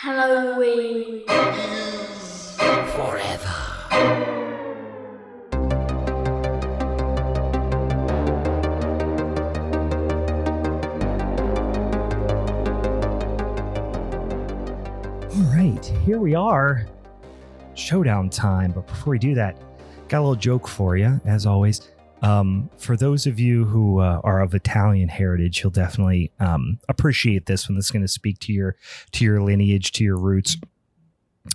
Halloween. Forever. All right, here we are. Showdown time. But before we do that, got a little joke for you, as always. For those of you who are of Italian heritage, you'll definitely appreciate this one. This is going to speak to your lineage, to your roots.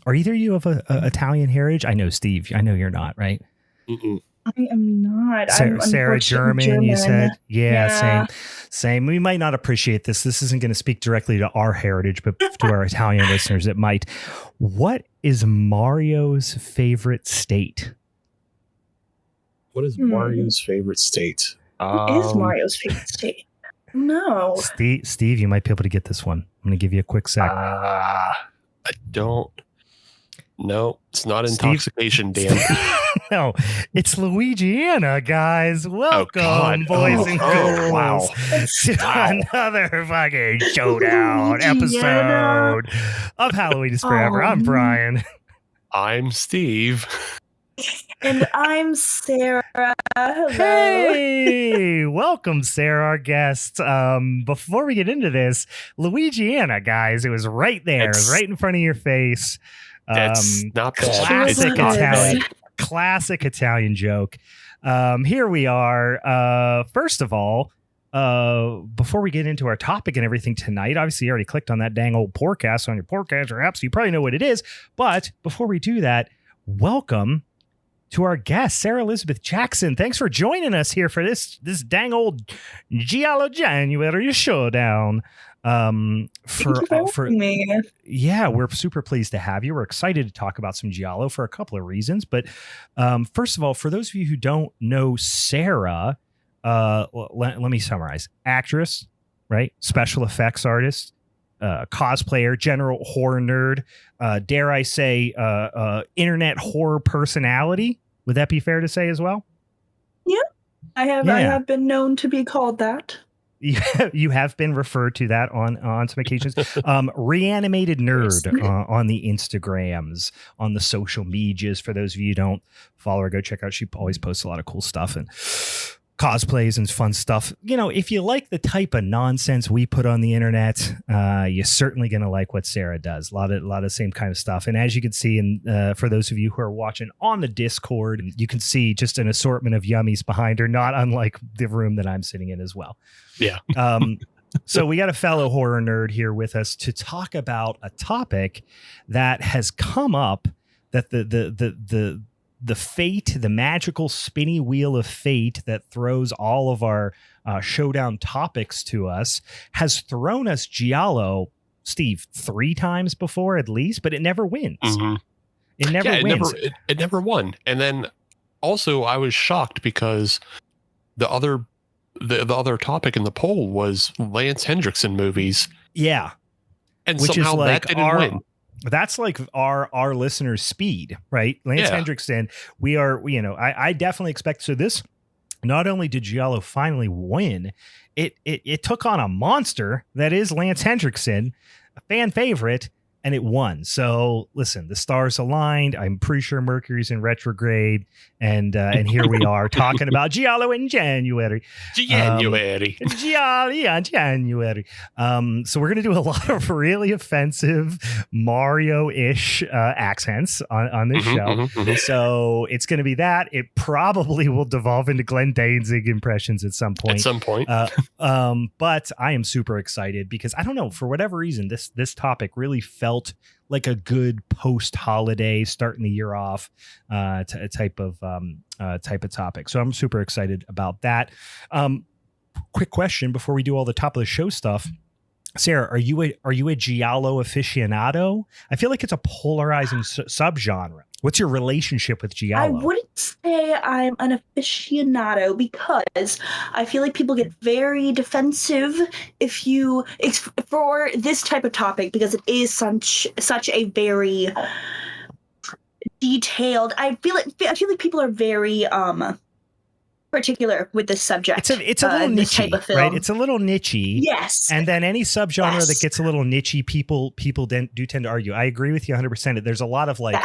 Are either of you of a Italian heritage? I know, Steve. I know you're not, right? Mm-mm. I am not. Sarah, German, you said? Yeah. Same. We might not appreciate this. This isn't going to speak directly to our heritage, but to our Italian listeners, it might. What is Mario's favorite state? What is Mario's favorite state? What is Mario's favorite state? No. Steve, you might be able to get this one. I'm going to give you a quick sec. I don't. No, it's not intoxication, Dan. No, it's Louisiana, guys. Welcome, boys and girls. Wow. To another fucking showdown episode of Halloween is Forever. I'm Brian. I'm Steve. And I'm Sarah. Hello. Hey, welcome, Sarah, our guest. Before we get into this, Louisiana, guys, it was right there. It was right in front of your face. That's not bad. Classic Italian joke. Here we are. First of all, before we get into our topic and everything tonight, obviously you already clicked on that dang old podcast on your podcast or app, so you probably know what it is. But before we do that, welcome to our guest, Sara Jackson. Thanks for joining us here for this dang old Giallo Gianuary Showdown. Thank you for having me. Yeah, we're super pleased to have you. We're excited to talk about some Giallo for a couple of reasons. But first of all, for those of you who don't know Sara, let me summarize. Actress, right? Special effects artist, cosplayer, general horror nerd, dare I say, internet horror personality. Would that be fair to say as well? Yeah, I have been known to be called that. You have been referred to that on some occasions. Reanimated nerd on the Instagrams, on the social medias. For those of you who don't follow her, go check out. She always posts a lot of cool stuff and cosplays and fun stuff. You know, if you like the type of nonsense we put on the internet, you're certainly going to like what Sara does. A lot of same kind of stuff. And as you can see, and for those of you who are watching on the Discord, you can see just an assortment of yummies behind her, not unlike the room that I'm sitting in as well. Yeah. So we got a fellow horror nerd here with us to talk about a topic that has come up, that the fate, the magical spinny wheel of fate that throws all of our showdown topics to us, has thrown us Giallo, Steve, 3 times before at least, but it never wins. Mm-hmm. It never wins. It never won. And then also I was shocked because the other topic in the poll was Lance Hendrickson movies. Yeah. And which somehow is like that didn't win. That's like our listeners' speed, right? Lance Hendrickson, we are, I definitely expect. So this, not only did Giallo finally win, it took on a monster that is Lance Hendrickson, a fan favorite, and it won. So listen, the stars aligned. I'm pretty sure Mercury's in retrograde, and here we are talking about Giallo in January. January. January. So we're gonna do a lot of really offensive Mario-ish accents on this show. So it's gonna be that. It probably will devolve into Glenn Danzig impressions at some point. But I am super excited because I don't know, for whatever reason, this topic really felt like a good post-holiday, starting the year off type of topic. So I'm super excited about that. Quick question before we do all the top of the show stuff. Sara, are you a Giallo aficionado? I feel like it's a polarizing subgenre. What's your relationship with Giallo? I wouldn't say I'm an aficionado because I feel like people get very defensive for this type of topic, because it is such a very detailed. I feel like people are very particular with this subject. It's a little this niche, type of film. right? It's a little nichey. Yes. And then any subgenre that gets a little nichey, people do tend to argue. I agree with you 100%. There's a lot of like,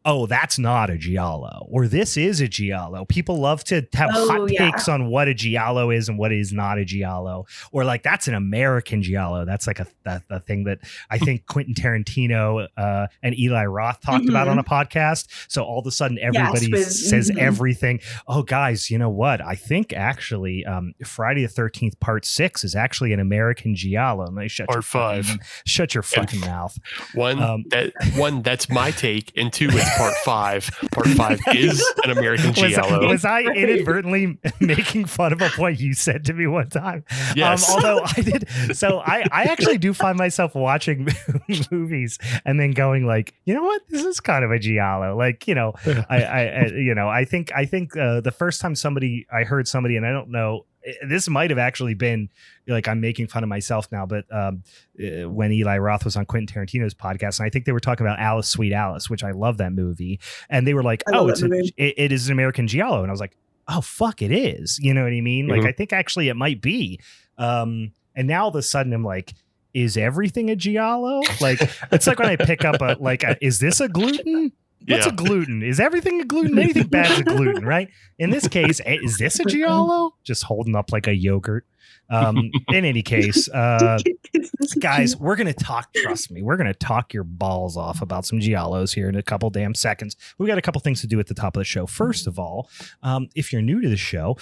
oh, that's not a Giallo, or this is a Giallo. People love to have hot takes on what a Giallo is and what is not a Giallo, or like that's an American Giallo. That's like a thing that I think Quentin Tarantino and Eli Roth talked about on a podcast. So all of a sudden everybody says everything. Oh, guys, you know what? I think actually Friday the 13th Part 6 is actually an American Giallo. And they Part 5. Shut your fucking mouth. One, that's my take, and two, it's Part 5. Part 5 is an American Giallo. Was I inadvertently making fun of a point you said to me one time? Yes. Although I did. So I actually do find myself watching movies and then going like, you know what? This is kind of a Giallo. Like, you know, I think the first time I heard somebody, and I don't know, this might have actually been like, I'm making fun of myself now, but when Eli Roth was on Quentin Tarantino's podcast, and I think they were talking about Alice, Sweet Alice, which I love that movie. And they were like, it is an American Giallo. And I was like, oh, fuck, it is. You know what I mean? Like, I think actually it might be. And now all of a sudden I'm like, is everything a Giallo? Like, it's like when I pick up is this a gluten? What's a gluten? Is everything a gluten? Anything bad is a gluten, right? In this case, is this a Giallo? Just holding up like a yogurt. In any case, guys, we're going to talk, trust me, we're going to talk your balls off about some Giallos here in a couple damn seconds. We got a couple things to do at the top of the show. First of all, if you're new to the show,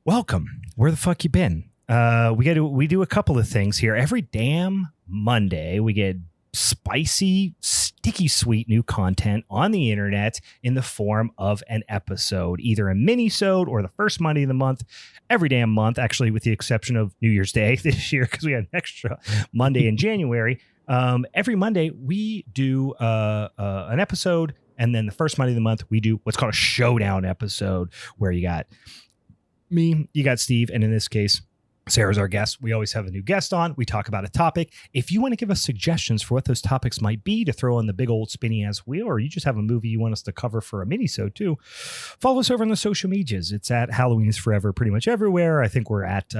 welcome. Where the fuck you been? We do a couple of things here. Every damn Monday, we get spicy, sticky sweet new content on the internet in the form of an episode, either a mini-sode or the first Monday of the month, every damn month, actually, with the exception of New Year's Day this year, because we had an extra Monday in January. Every Monday we do an episode, and then the first Monday of the month we do what's called a Showdown episode, where you got me, you got Steve, and in this case, Sarah's our guest. We always have a new guest on. We talk about a topic. If you want to give us suggestions for what those topics might be to throw on the big old spinny ass wheel, or you just have a movie you want us to cover for a mini-sode too, follow us over on the social medias. It's at Halloween is Forever pretty much everywhere. I think we're at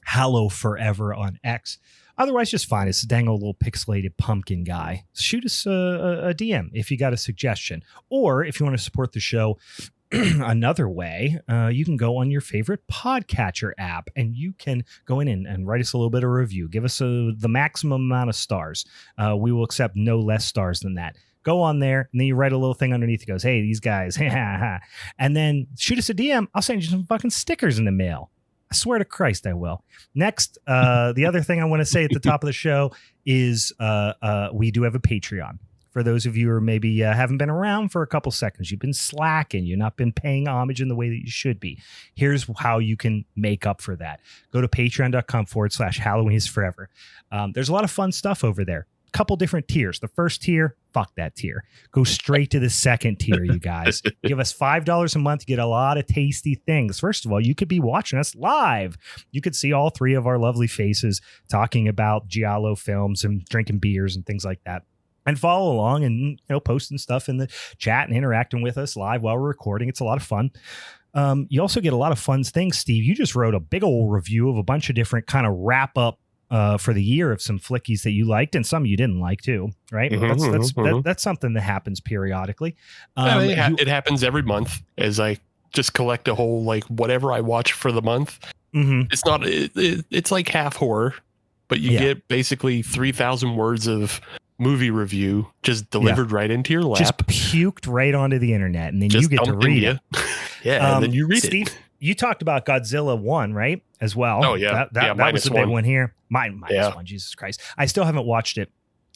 Hallow Forever on X. Otherwise, just find us, dang old little pixelated pumpkin guy. Shoot us a DM if you got a suggestion. Or if you want to support the show another way, you can go on your favorite podcatcher app and you can go in and write us a little bit of a review. Give us the maximum amount of stars. We will accept no less stars than that. Go on there, and then you write a little thing underneath that goes, hey, these guys, and then shoot us a DM. I'll send you some fucking stickers in the mail. I swear to Christ, I will. Next, the other thing I want to say at the top of the show is we do have a Patreon. For those of you who maybe haven't been around for a couple seconds, you've been slacking, you've not been paying homage in the way that you should be. Here's how you can make up for that. Go to patreon.com/Halloween is Forever. There's a lot of fun stuff over there. A couple different tiers. The first tier, fuck that tier. Go straight to the second tier, you guys. Give us $5 a month. You get a lot of tasty things. First of all, you could be watching us live. You could see all three of our lovely faces talking about Giallo films and drinking beers and things like that. And follow along and posting stuff in the chat and interacting with us live while we're recording. It's a lot of fun. You also get a lot of fun things, Steve. You just wrote a big old review of a bunch of different kind of wrap up for the year of some flickies that you liked and some you didn't like too, right? That's something that happens periodically. It happens every month as I just collect a whole, like, whatever I watch for the month. It's not, it's like half horror, but you get basically 3,000 words of movie review just delivered right into your lap, just puked right onto the internet, and then you get to read it. And then you read Steve, it. You talked about Godzilla 1, right? As well. Oh yeah, that was the big one here. Minus one. Jesus Christ, I still haven't watched it.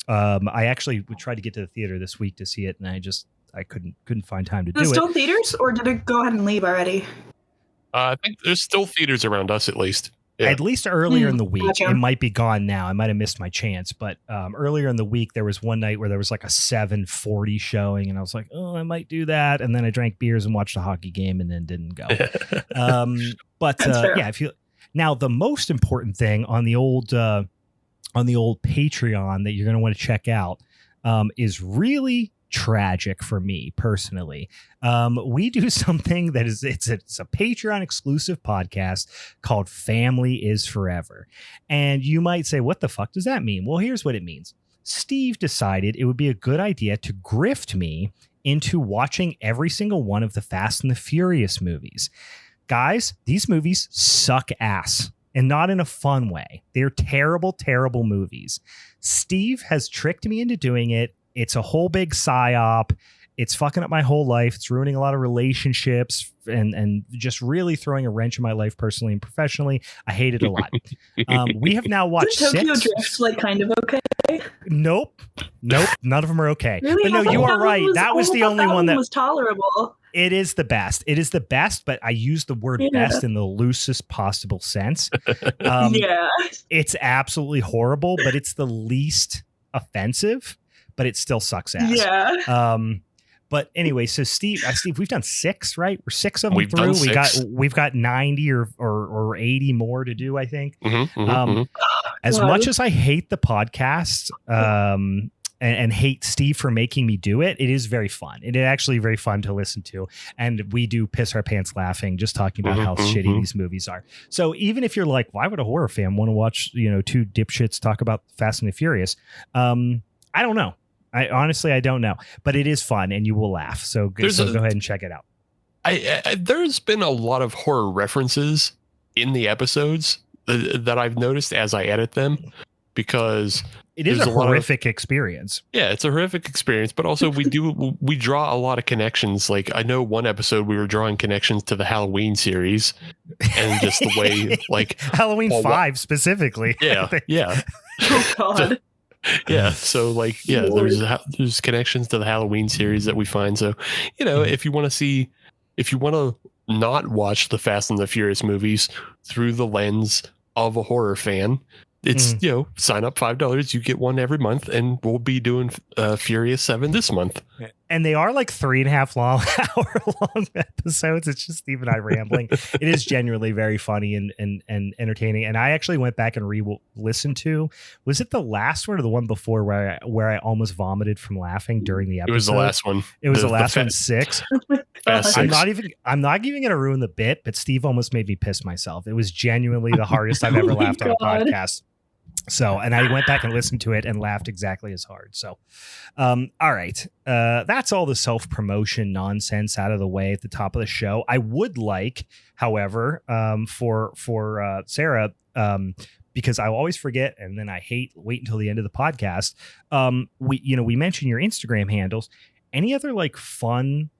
I actually would try to get to the theater this week to see it, and I couldn't find time to do it. Is it still in theaters, or did it go ahead and leave already? I think there's still theaters around us, at least. Yeah. At least earlier in the week. Gotcha. It might be gone now. I might have missed my chance, but earlier in the week, there was one night where there was like a 7:40 showing, and I was like, oh, I might do that. And then I drank beers and watched a hockey game and then didn't go. Now the most important thing on the old Patreon that you're going to want to check out is really tragic for me personally. We do something that is it's a Patreon exclusive podcast called Family is Forever. And you might say, what the fuck does that mean? Well, here's what it means. Steve decided it would be a good idea to grift me into watching every single one of the Fast and the Furious movies. Guys, these movies suck ass, and not in a fun way. They're terrible, terrible movies. Steve has tricked me into doing it. It's a whole big psyop. It's fucking up my whole life. It's ruining a lot of relationships and just really throwing a wrench in my life personally and professionally. I hate it a lot. We have now watched Tokyo 6. Drift's like kind of okay. Nope. None of them are okay. Really? But no, you are right. That was the only one that was tolerable. It is the best. It is the best, but I use the word best in the loosest possible sense. Yeah. It's absolutely horrible, but it's the least offensive, but it still sucks ass. Yeah. But anyway, so Steve, we've done 6, right? We're 6 of them We've through. done 6. We've got 90 or 80 more to do, I think. As God. much as I hate the podcast, and hate Steve for making me do it, it is very fun. It is actually very fun to listen to. And we do piss our pants laughing just talking about how shitty these movies are. So even if you're like, why would a horror fan want to watch, 2 dipshits talk about Fast and the Furious? I don't know. I honestly don't know. But it is fun and you will laugh. So go ahead and check it out. There's been a lot of horror references in the episodes that I've noticed as I edit them, because it is a horrific experience. Yeah, it's a horrific experience, but also we draw a lot of connections. Like I know one episode we were drawing connections to the Halloween series, and just the way like Halloween 5 specifically. Yeah, yeah. Oh God. So like there's connections to the Halloween series that we find. So if you want to not watch the Fast and the Furious movies through the lens of a horror fan, it's sign up $5, you get one every month, and we'll be doing Furious 7 this month. And they are like 3.5 hour long episodes. It's just Steve and I rambling. It is genuinely very funny and entertaining. And I actually went back and listened to, was it the last one or the one before where I almost vomited from laughing during the episode? It was the last one. It was the last one, 6. Fast 6. I'm not even going to ruin the bit, but Steve almost made me piss myself. It was genuinely the hardest I've ever laughed on a podcast. So, and I went back and listened to it and laughed exactly as hard. So, all right. That's all the self-promotion nonsense out of the way at the top of the show. I would like, however, for Sarah, because I always forget and then I wait until the end of the podcast. We mentioned your Instagram handles. Any other like fun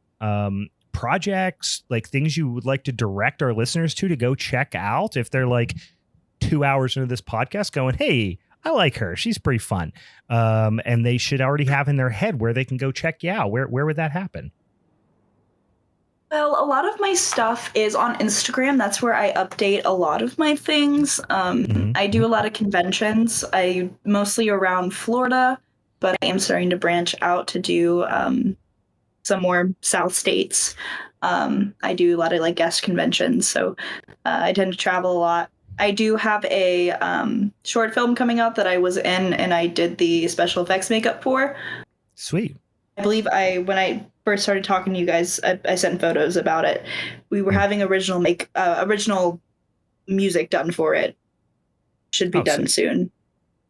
projects, like things you would like to direct our listeners to go check out if they're like 2 hours into this podcast going, hey, I like her, she's pretty fun, and they should already have in their head where they can go check you out? Where would that happen? Well, a lot of my stuff is on Instagram. That's where I update a lot of my things. I do a lot of conventions. I mostly around Florida, but I am starting to branch out to do some more South states. I do a lot of like guest conventions, so I tend to travel a lot. I do have a short film coming out that I was in, and I did the special effects makeup for. Sweet. I believe when I first started talking to you guys, I sent photos about it. We were having original music done for it. Should be done soon.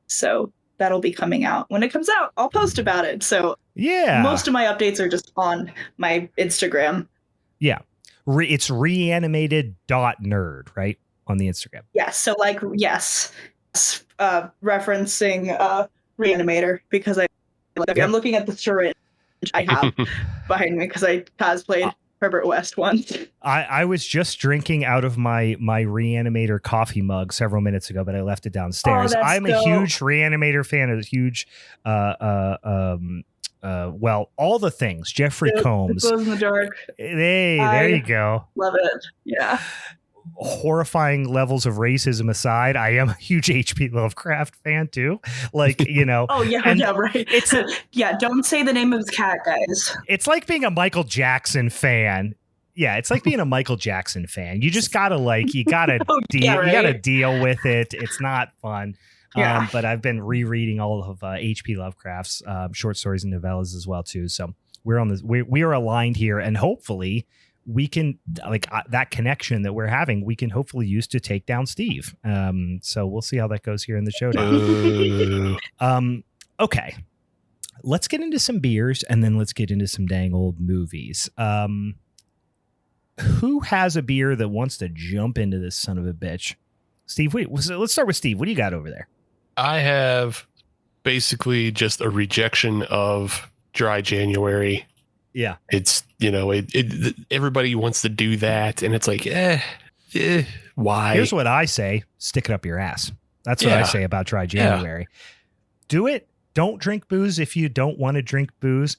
So that'll be coming out. When it comes out, I'll post about it. So yeah, most of my updates are just on my Instagram. Yeah. It's reanimated.nerd, right? On the Instagram. Yes. So referencing Reanimator, because I'm looking at the syringe I have behind me because I cosplayed Herbert West once. I was just drinking out of my Reanimator coffee mug several minutes ago, but I left it downstairs. I'm a huge Reanimator fan, a huge all the things. Jeffrey Combs. Glows in the dark. Hey, there you go. Love it. Yeah. Horrifying levels of racism aside, I am a huge H.P. Lovecraft fan too. Like, oh yeah, right. It's don't say the name of his cat, guys. It's like being a Michael Jackson fan. Yeah, it's like being a Michael Jackson fan. You just gotta you gotta deal with it. It's not fun. Yeah. But I've been rereading all of H.P. Lovecraft's short stories and novellas as well too. So we're on this. We are aligned here, and hopefully we can that connection that we're having. We can hopefully use to take down Steve. So we'll see how that goes here in the showdown. Okay, let's get into some beers, and then let's get into some dang old movies. Who has a beer that wants to jump into this son of a bitch? Steve, let's start with Steve. What do you got over there? I have basically just a rejection of dry January. Yeah. It's, everybody wants to do that. And it's like, why? Here's what I say. Stick it up your ass. That's what I say about dry January. Do it. Don't drink booze if you don't want to drink booze.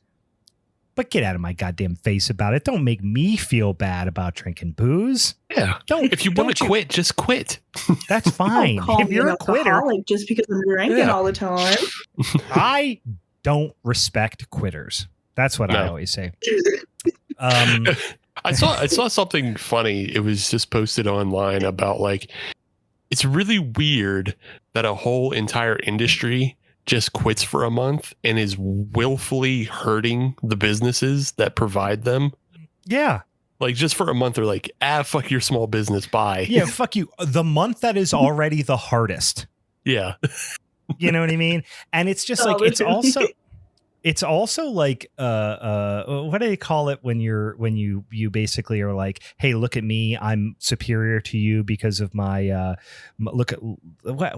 But get out of my goddamn face about it. Don't make me feel bad about drinking booze. Yeah. If you want to quit, just quit. That's fine. If you're a quitter, just because I'm drinking all the time. I don't respect quitters. That's what I always say. I saw something funny. It was just posted online about it's really weird that a whole entire industry just quits for a month and is willfully hurting the businesses that provide them. Yeah. Just for a month, they're like, fuck your small business. Bye. Yeah. Fuck you. The month that is already the hardest. Yeah. You know what I mean? And it's just it's also like what do they call it when you basically are like, hey, look at me, I'm superior to you because of my look at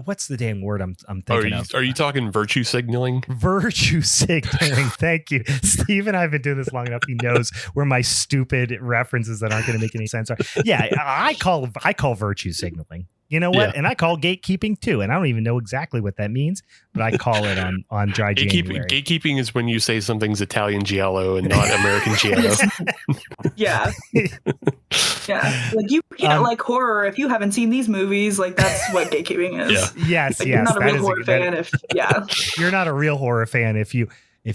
what's the damn word I'm thinking of? Are you talking virtue signaling? Virtue signaling. Thank you. Steve and I have been doing this long enough. He knows where my stupid references that aren't going to make any sense are. Yeah, I call virtue signaling. You know what? Yeah. And I call gatekeeping too. And I don't even know exactly what that means, but I call it on dry January. Gatekeeping is when you say something's Italian Giallo and not American Giallo. Yeah. Yeah. You can't like horror if you haven't seen these movies. That's what gatekeeping is. Yeah. Yes. You're not a real horror fan You're not a real horror fan if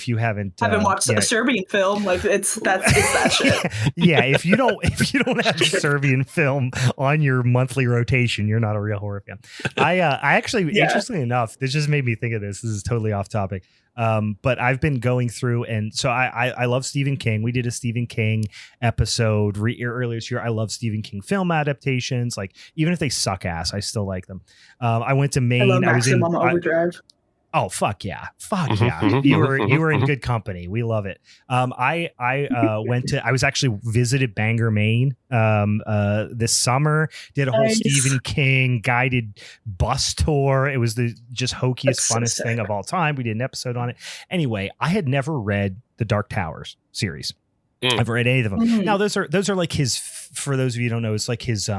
you haven't watched a Serbian film, it's that shit. Yeah, if you don't have a Serbian film on your monthly rotation, you're not a real horror fan. I actually, interestingly enough, this just made me think of this. This is totally off topic. But I've been going through, and so I love Stephen King. We did a Stephen King episode earlier this year. I love Stephen King film adaptations. Even if they suck ass, I still like them. I went to Maine. I was in Overdrive. Oh, fuck yeah. You were in good company. We love it. I was actually visited Bangor, Maine, this summer, did a whole Stephen King guided bus tour. It was the just hokiest, funnest thing of all time. We did an episode on it. Anyway, I had never read the Dark Towers series. I've read any of them. Mm-hmm. Now those are like his, for those of you who don't know, it's like his,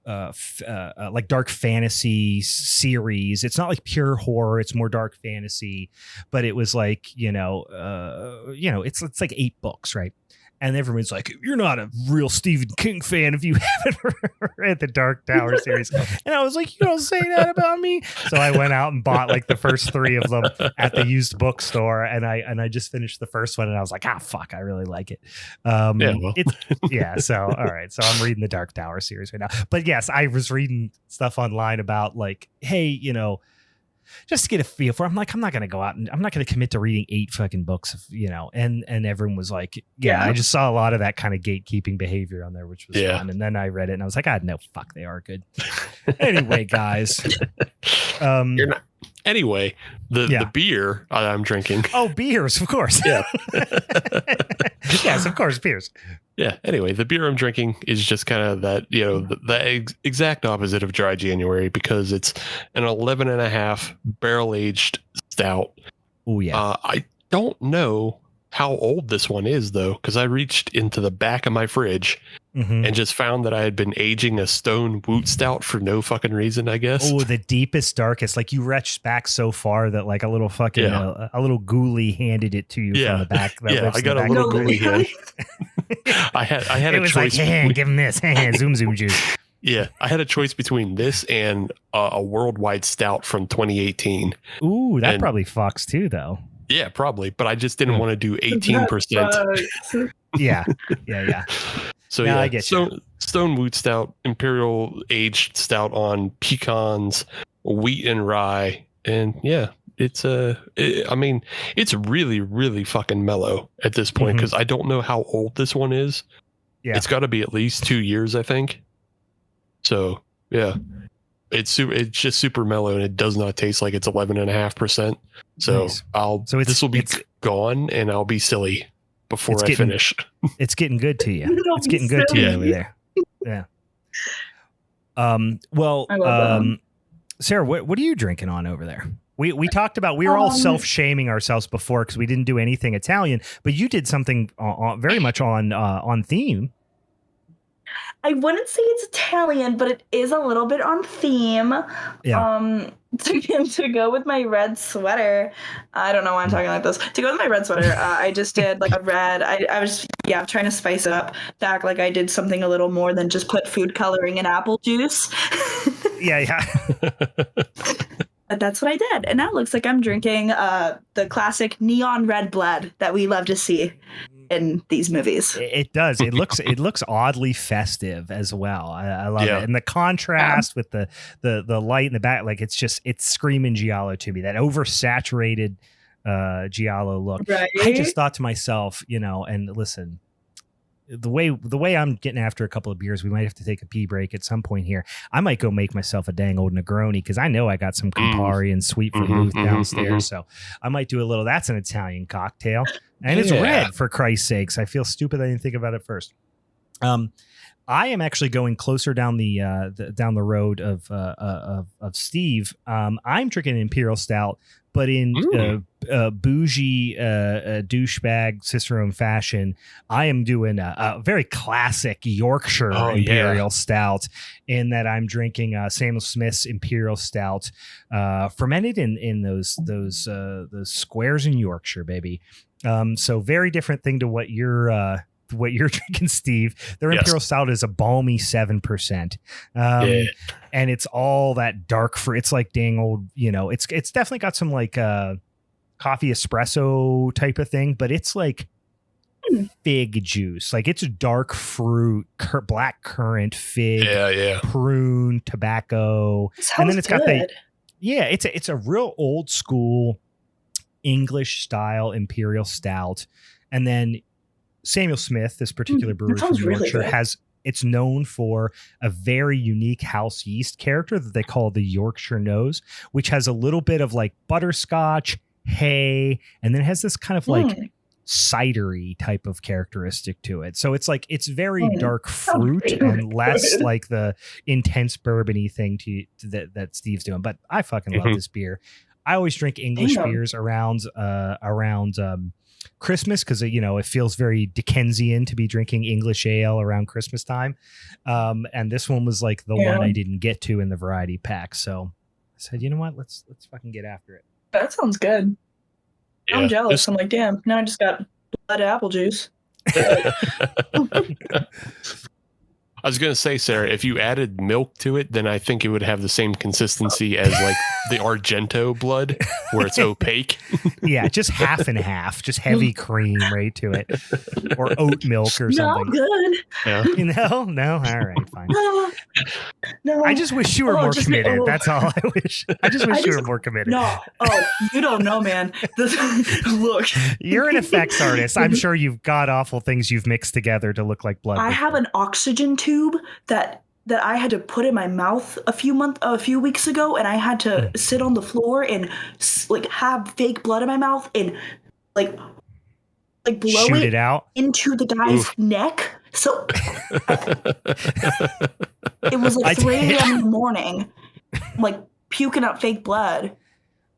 like dark fantasy series. It's not like pure horror, it's more dark fantasy, but it was like, it's like 8 books, right? And everyone's like, you're not a real Stephen King fan if you haven't read the Dark Tower series. And I was like, you don't say that about me. So I went out and bought the first 3 of them at the used bookstore. And I just finished the first one and I was like, fuck, I really like it. So, all right. So I'm reading the Dark Tower series right now. But yes, I was reading stuff online about hey, just to get a feel for, I'm not going to go out and I'm not going to commit to reading 8 fucking books, and everyone was like, I just saw a lot of that kind of gatekeeping behavior on there, which was fun. And then I read it and I was like, no, fuck, they are good. Anyway, guys, you're not. Anyway, the beer I'm drinking. Oh, beers, of course. Yeah. Yes, of course, beers. Yeah. Anyway, the beer I'm drinking is just kind of that, the exact opposite of dry January, because it's an 11.5 barrel aged stout. Oh yeah. I don't know how old this one is though, because I reached into the back of my fridge and just found that I had been aging a stone woot stout for no fucking reason, I guess. Oh, the deepest, darkest. You reached back so far that a little fucking a little ghoulie handed it to you from the back. I got a little ghoulie hand. I had it a was choice. Give him this. Zoom juice. Yeah, I had a choice between this and a worldwide stout from 2018. Ooh, that probably fucks too, though. Yeah, probably. But I just didn't want to do 18%. Yeah. So no, I get you. Stone Woot Stout, Imperial aged stout on pecans, wheat and rye, and yeah, it's it's really, really fucking mellow at this point because I don't know how old this one is. Yeah, it's got to be at least 2 years, I think. So yeah, it's just super mellow, and it does not taste like it's 11.5%. So nice. This will be gone, and I'll be silly before I finish. It's getting good to you. It's getting good to you over there. Yeah. Sarah, what are you drinking on over there? We talked about, we were all self-shaming ourselves before because we didn't do anything Italian, but you did something very much on theme. I wouldn't say it's Italian, but it is a little bit on theme. Yeah. To go with my red sweater, I don't know why I'm talking like this. To go with my red sweater, I just did like a red. I was trying to spice it up, to act like I did something a little more than just put food coloring in apple juice. Yeah. But that's what I did, and now it looks like I'm drinking the classic neon red blood that we love to see in these movies. It does. It looks oddly festive as well. I love it, and the contrast with the light in the back, like it's screaming Giallo to me. That oversaturated Giallo look. Right? I just thought to myself, and listen, the way I'm getting after a couple of beers, we might have to take a pee break at some point here. I might go make myself a dang old Negroni because I know I got some Campari and sweet vermouth downstairs. So I might do a little. That's an Italian cocktail, and it's red, for Christ's sakes. I feel stupid I didn't think about it first. I am actually going closer down the road of Steve. I'm drinking an Imperial Stout, but in bougie douchebag Cicerone fashion, I am doing a very classic Yorkshire Imperial Stout, in that I'm drinking Samuel Smith's Imperial Stout, fermented in those squares in Yorkshire, baby. So very different thing to what you're drinking, Steve. Their Imperial Stout is a balmy 7%. And it's all that dark fruit. It's like dang old, it's definitely got some like coffee espresso type of thing, but it's like fig juice. Like it's dark fruit, black currant, fig, prune, tobacco. And then it's got it's a real old school English style Imperial Stout. And then Samuel Smith, this particular brewery from Yorkshire, it's known for a very unique house yeast character that they call the Yorkshire Nose, which has a little bit of like butterscotch, hay, and then it has this kind of like cidery type of characteristic to it. So it's like, it's very dark fruit and less like the intense bourbony thing that Steve's doing. But I fucking love this beer. I always drink English beers around Christmas because it feels very Dickensian to be drinking English ale around Christmas time, and this one was like the one I didn't get to in the variety pack. So I said, you know what, let's fucking get after it. That sounds good. I'm jealous. I'm like, damn, now I just got blood apple juice. I was going to say, Sarah, if you added milk to it, then I think it would have the same consistency as like the Argento blood, where it's opaque. Yeah, just half and half, just heavy cream right to it, or oat milk or something. No good. Yeah. No. All right, fine. No. I just wish you were more committed. That's all I wish. I just wish you were more committed. No. Oh, you don't know, man. Look, you're an effects artist. I'm sure you've got awful things you've mixed together to look like blood. I have an oxygen tube that I had to put in my mouth a few weeks ago, and I had to sit on the floor and like have fake blood in my mouth and like blow it out into the guy's neck. So it was like 3 a.m. in the morning, like puking up fake blood.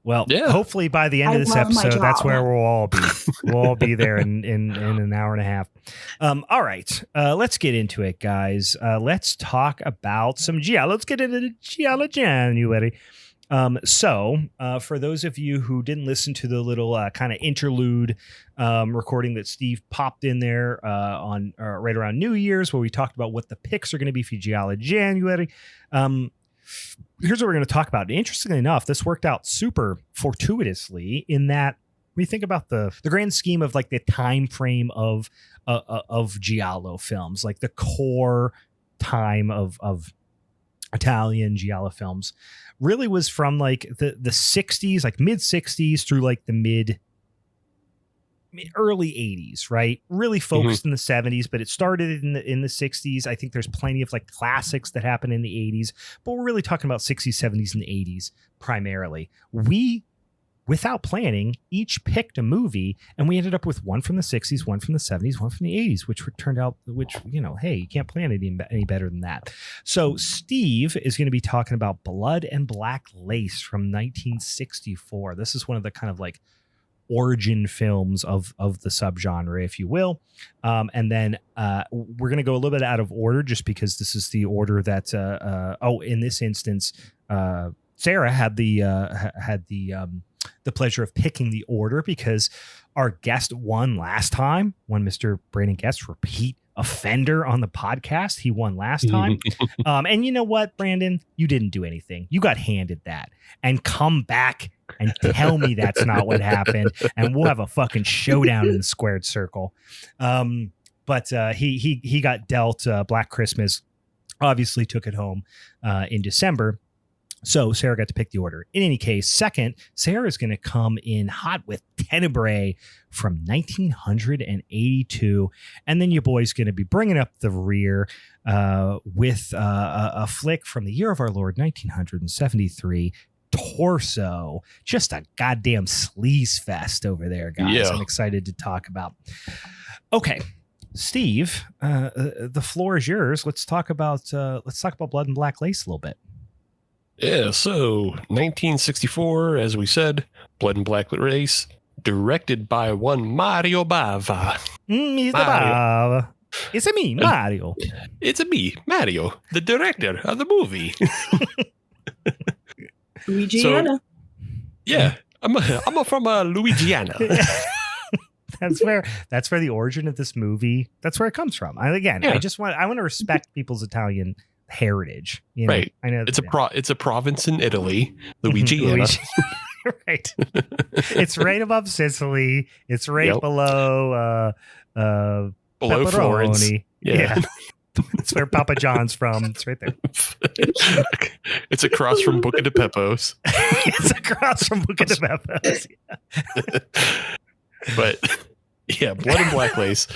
Well, hopefully by the end of this episode, that's where we'll all be. We'll all be there in an hour and a half. All right. Let's get into it, guys. Let's talk about some Giallo. Let's get into the Giallo January. So for those of you who didn't listen to the little kind of interlude recording that Steve popped in there on right around New Year's, where we talked about what the picks are going to be for Giallo January. Here's what we're going to talk about. Interestingly enough, this worked out super fortuitously in that when you think about the grand scheme of like the time frame of Giallo films, like the core time of Italian Giallo films, really was from like the 60s, like mid 60s through like the early 80s, right? Really focused in the 70s, but it started in the 60s. I think there's plenty of like classics that happened in the 80s, but we're really talking about 60s, 70s, and 80s primarily. We, without planning, each picked a movie, and we ended up with one from the 60s, one from the 70s, one from the 80s, which turned out, hey, you can't plan any better than that. So Steve is going to be talking about Blood and Black Lace from 1964. This is one of the kind of like origin films of the subgenre, if you will. And then we're going to go a little bit out of order just because this is the order that, in this instance, Sarah had the pleasure of picking the order because our guest won last time. When Mr. Brandon Guest, repeat offender on the podcast, he won last time. And you know what, Brandon? You didn't do anything. You got handed that. And come back and tell me that's not what happened, and we'll have a fucking showdown in the squared circle. But he got dealt Black Christmas, obviously took it home in December. So Sarah got to pick the order. In any case, second, Sarah is going to come in hot with Tenebrae from 1982. And then your boy's going to be bringing up the rear with a flick from the year of our Lord, 1973, Torso. Just a goddamn sleaze fest over there, guys. Yeah. I'm excited to talk about. Okay. Steve, the floor is yours. Let's talk about Blood and Black Lace a little bit. Yeah, so 1964, as we said, Blood and Black Lace, directed by one Mario Bava. Mr. Bava. It's a me, Mario. It's a me, Mario, the director of the movie. Louisiana. So, yeah, I'm from Louisiana. That's where the origin of this movie. That's where it comes from. I want to respect people's Italian heritage, right? I know it's a province in Italy, Louisiana. Right. It's right above Sicily. It's right below Florence. Yeah. It's where Papa John's from. It's right there. It's across from Buca di Beppo's. It's across from Buca di Beppo's. But yeah, Blood and Black Lace.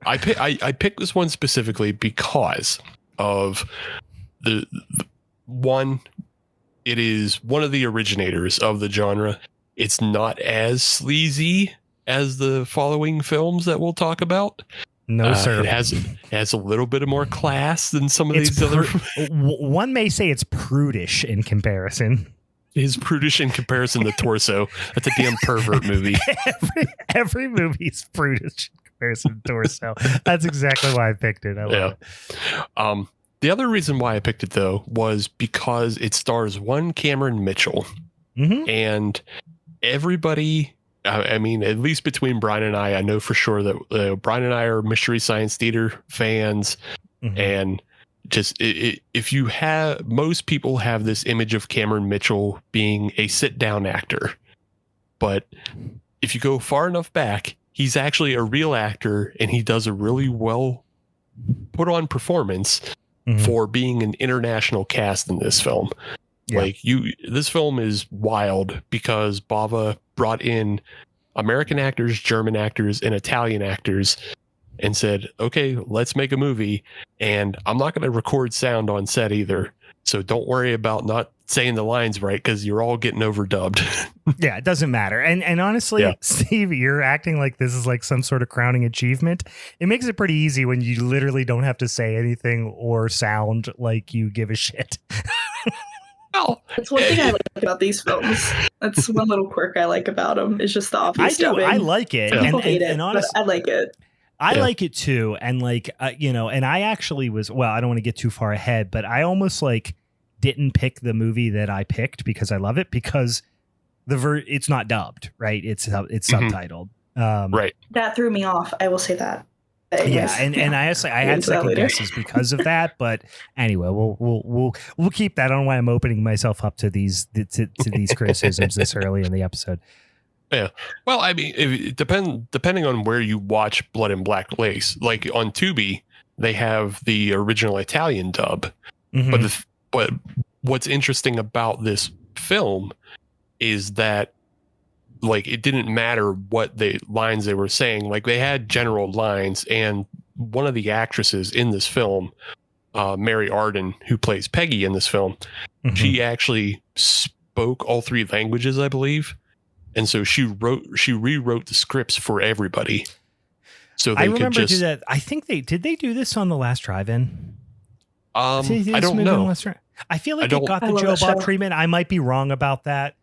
I picked this one specifically because of the one. It is one of the originators of the genre. It's not as sleazy as the following films that we'll talk about. No, sir. It has a little bit of more class than some of these other. One may say it's prudish in comparison. Is prudish in comparison to Torso. That's a damn pervert movie. Every movie is prudish in comparison to Torso. That's exactly why I picked it. I love it. The other reason why I picked it, though, was because it stars one Cameron Mitchell. Mm-hmm. And everybody, I mean, at least between Brian and I know for sure that Brian and I are Mystery Science Theater fans. Mm-hmm. And just if you have, most people have this image of Cameron Mitchell being a sit-down actor. But if you go far enough back, he's actually a real actor, and he does a really well put on performance. Mm-hmm. For being an international cast in this film. Yeah. This film is wild because Bava brought in American actors, German actors, and Italian actors and said, okay, let's make a movie. And I'm not going to record sound on set either. So don't worry about not saying the lines right, because you're all getting overdubbed. Yeah, it doesn't matter. And honestly, Steve, you're acting like this is like some sort of crowning achievement. It makes it pretty easy when you literally don't have to say anything or sound like you give a shit. Well, that's one thing I like about these films. That's one little quirk I like about them. It's just the obvious dubbing. I like it. People hate it, and honestly, I like it. I like it too. And and I actually I don't want to get too far ahead, but I almost didn't pick the movie that I picked because I love it, because it's not dubbed, right? It's subtitled. Right. That threw me off. I will say that. And I had second guesses because of that, but anyway, we'll keep that. I don't know why I'm opening myself up to these criticisms this early in the episode. Yeah. Well, I mean, depending on where you watch Blood and Black Lace, like on Tubi, they have the original Italian dub, but But what's interesting about this film is that, like, it didn't matter what lines they were saying. Like, they had general lines, and one of the actresses in this film, Mary Arden, who plays Peggy in this film, she actually spoke all 3 languages, I believe. And so she rewrote the scripts for everybody. So they I remember could just, that. I think they do this on the last drive-in. I don't know. I feel like it got the Joe Bob treatment. I might be wrong about that.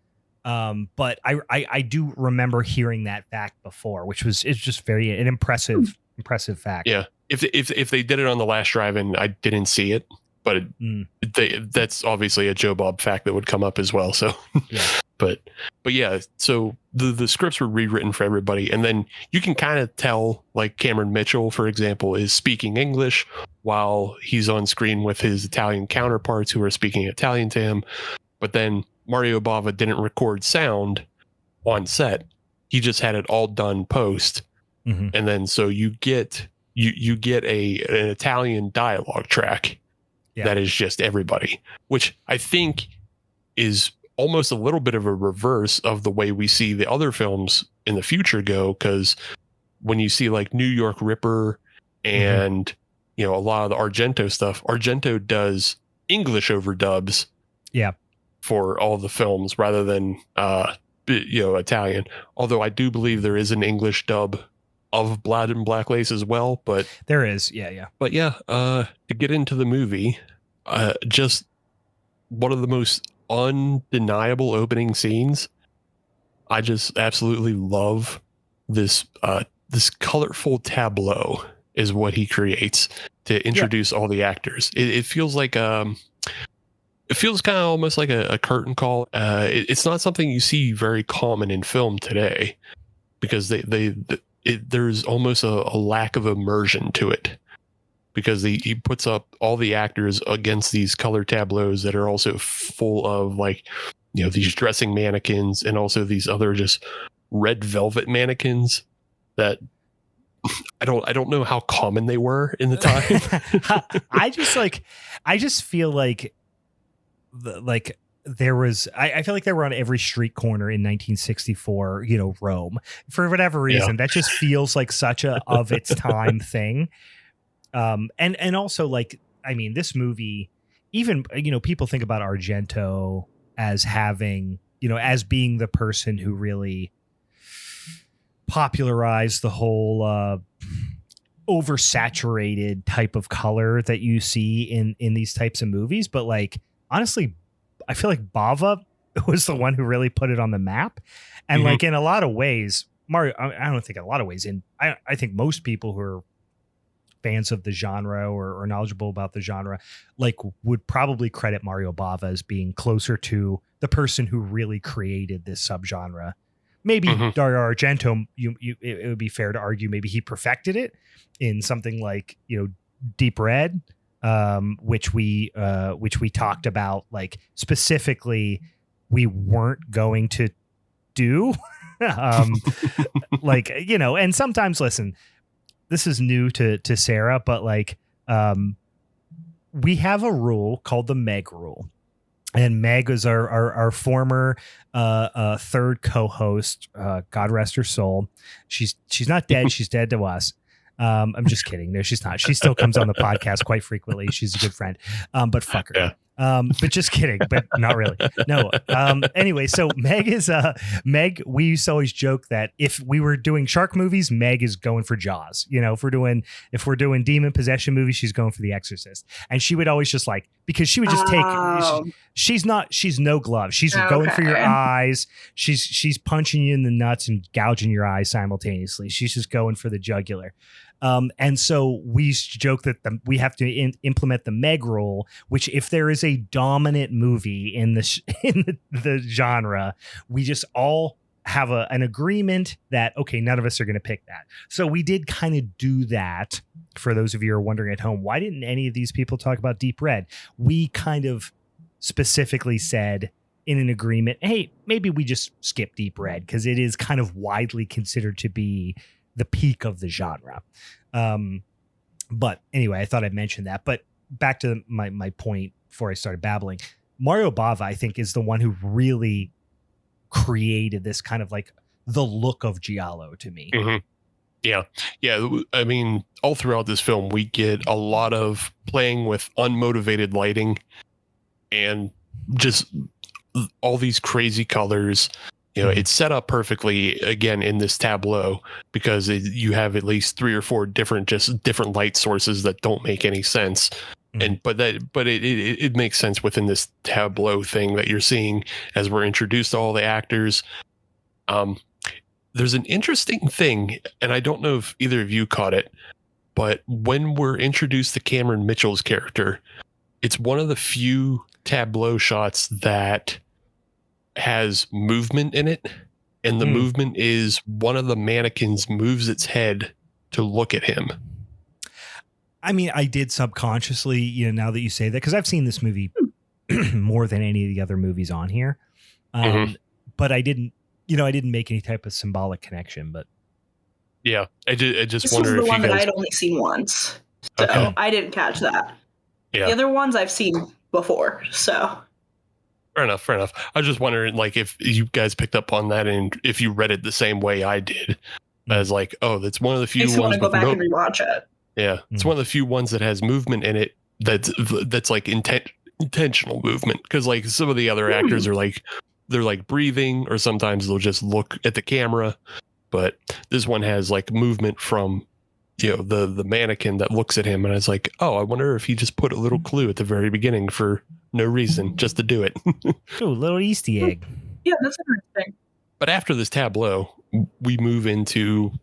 But I do remember hearing that fact before, it's just an impressive fact. Yeah. If they did it on the last drive-in, I didn't see it, but that's obviously a Joe Bob fact that would come up as well. So, yeah. but yeah, so the scripts were rewritten for everybody, and then you can kind of tell, like, Cameron Mitchell, for example, is speaking English while he's on screen with his Italian counterparts who are speaking Italian to him. But then Mario Bava didn't record sound on set; he just had it all done post, and then so you get an Italian dialogue track that is just everybody, which I think is almost a little bit of a reverse of the way we see the other films in the future go. Because when you see, like, New York Ripper and a lot of the Argento stuff, Argento does English overdubs for all the films rather than Italian, although I do believe there is an English dub of Blood and Black Lace as well. But there is but to get into the movie, just one of the most undeniable opening scenes. I just absolutely love this colorful tableau is what he creates to introduce all the actors. It feels like it feels kind of almost like a curtain call. It's not something you see very common in film today, because there's almost a lack of immersion to it, because he puts up all the actors against these color tableaus that are also full of, like, these dressing mannequins and also these other just red velvet mannequins that I don't know how common they were in the time. I just feel like there was, I feel like they were on every street corner in 1964, Rome, for whatever reason. That just feels like such a of its time thing. And also, like, I mean, this movie, even, people think about Argento as having, as being the person who really popularized the whole oversaturated type of color that you see in these types of movies. But, like, honestly, I feel like Bava was the one who really put it on the map. And like, in a lot of ways, Mario, I don't think in a lot of ways, I think most people who are fans of the genre or knowledgeable about the genre, like, would probably credit Mario Bava as being closer to the person who really created this subgenre. Maybe Dario Argento, it would be fair to argue maybe he perfected it in something like, Deep Red, which we talked about, like, specifically we weren't going to do. Like, and sometimes, listen, this is new to Sarah, but, like, we have a rule called the Meg rule. And Meg is our former third co-host. God rest her soul. She's not dead. She's dead to us. I'm just kidding. No, she's not. She still comes on the podcast quite frequently. She's a good friend. But fuck her. Yeah. But just kidding, but not really. No. Anyway, so Meg, we used to always joke that if we were doing shark movies, Meg is going for Jaws. If we're doing demon possession movies, she's going for The Exorcist. And she would always just, like, because she would just take, she's no glove. She's going for your eyes. She's punching you in the nuts and gouging your eyes simultaneously. She's just going for the jugular. And so we joke that we have to implement the Meg rule, which, if there is a dominant movie in the genre, we just all have an agreement that, okay, none of us are going to pick that. So we did kind of do that. For those of you who are wondering at home, why didn't any of these people talk about Deep Red? We kind of specifically said in an agreement, hey, maybe we just skip Deep Red because it is kind of widely considered to be the peak of the genre. But anyway, I thought I'd mention that. But back to my point before I started babbling. Mario Bava, I think, is the one who really created this kind of like the look of Giallo to me. Mm-hmm. Yeah. I mean, all throughout this film, we get a lot of playing with unmotivated lighting and just all these crazy colors. It's set up perfectly again in this tableau because you have at least 3 or 4 different light sources that don't make any sense. But it makes sense within this tableau thing that you're seeing as we're introduced to all the actors. There's an interesting thing, and I don't know if either of you caught it, but when we're introduced to Cameron Mitchell's character, it's one of the few tableau shots that has movement in it, and the movement is one of the mannequins moves its head to look at him. I mean, I did subconsciously, now that you say that, because I've seen this movie more than any of the other movies on here, but I didn't make any type of symbolic connection. But yeah, I just this wonder was the if one you guys... that I'd only seen once, so okay. I didn't catch that. Yeah. The other ones I've seen before, so fair enough. I was just wondering, like, if you guys picked up on that and if you read it the same way I did, as like, oh, that's one of the few ones. I want to go back and rewatch it. Yeah, it's one of the few ones that has movement in it. That's like intentional movement, because like some of the other actors are like, they're like breathing, or sometimes they'll just look at the camera, but this one has like movement from the mannequin that looks at him, and I was like, oh, I wonder if he just put a little clue at the very beginning for no reason, just to do it. Ooh, little Easter egg. Yeah, that's interesting. But after this tableau, we move into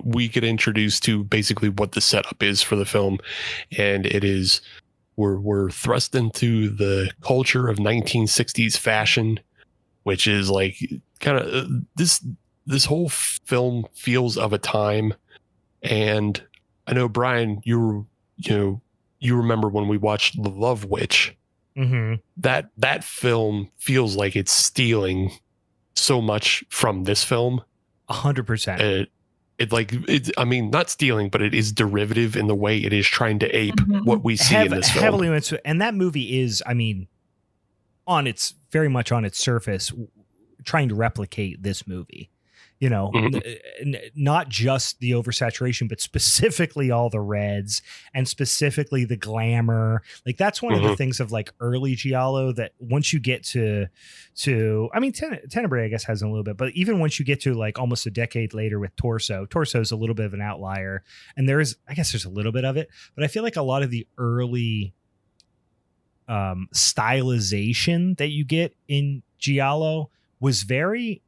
we get introduced to basically what the setup is for the film, and it is we're thrust into the culture of 1960s fashion, which is like kind of this whole film feels of a time. And I know, Brian, you remember when we watched The Love Witch, that film feels like it's stealing so much from this film. 100%. I mean, not stealing, but it is derivative in the way it is trying to ape what we see in this film. Heavily into, and that movie is, I mean, very much on its surface, trying to replicate this movie. Not just the oversaturation, but specifically all the reds and specifically the glamour. Like that's one of the things of like early Giallo that once you get to I mean, Tenebrae, I guess, has a little bit, but even once you get to like almost a decade later with Torso is a little bit of an outlier, and there's a little bit of it, but I feel like a lot of the early stylization that you get in Giallo was very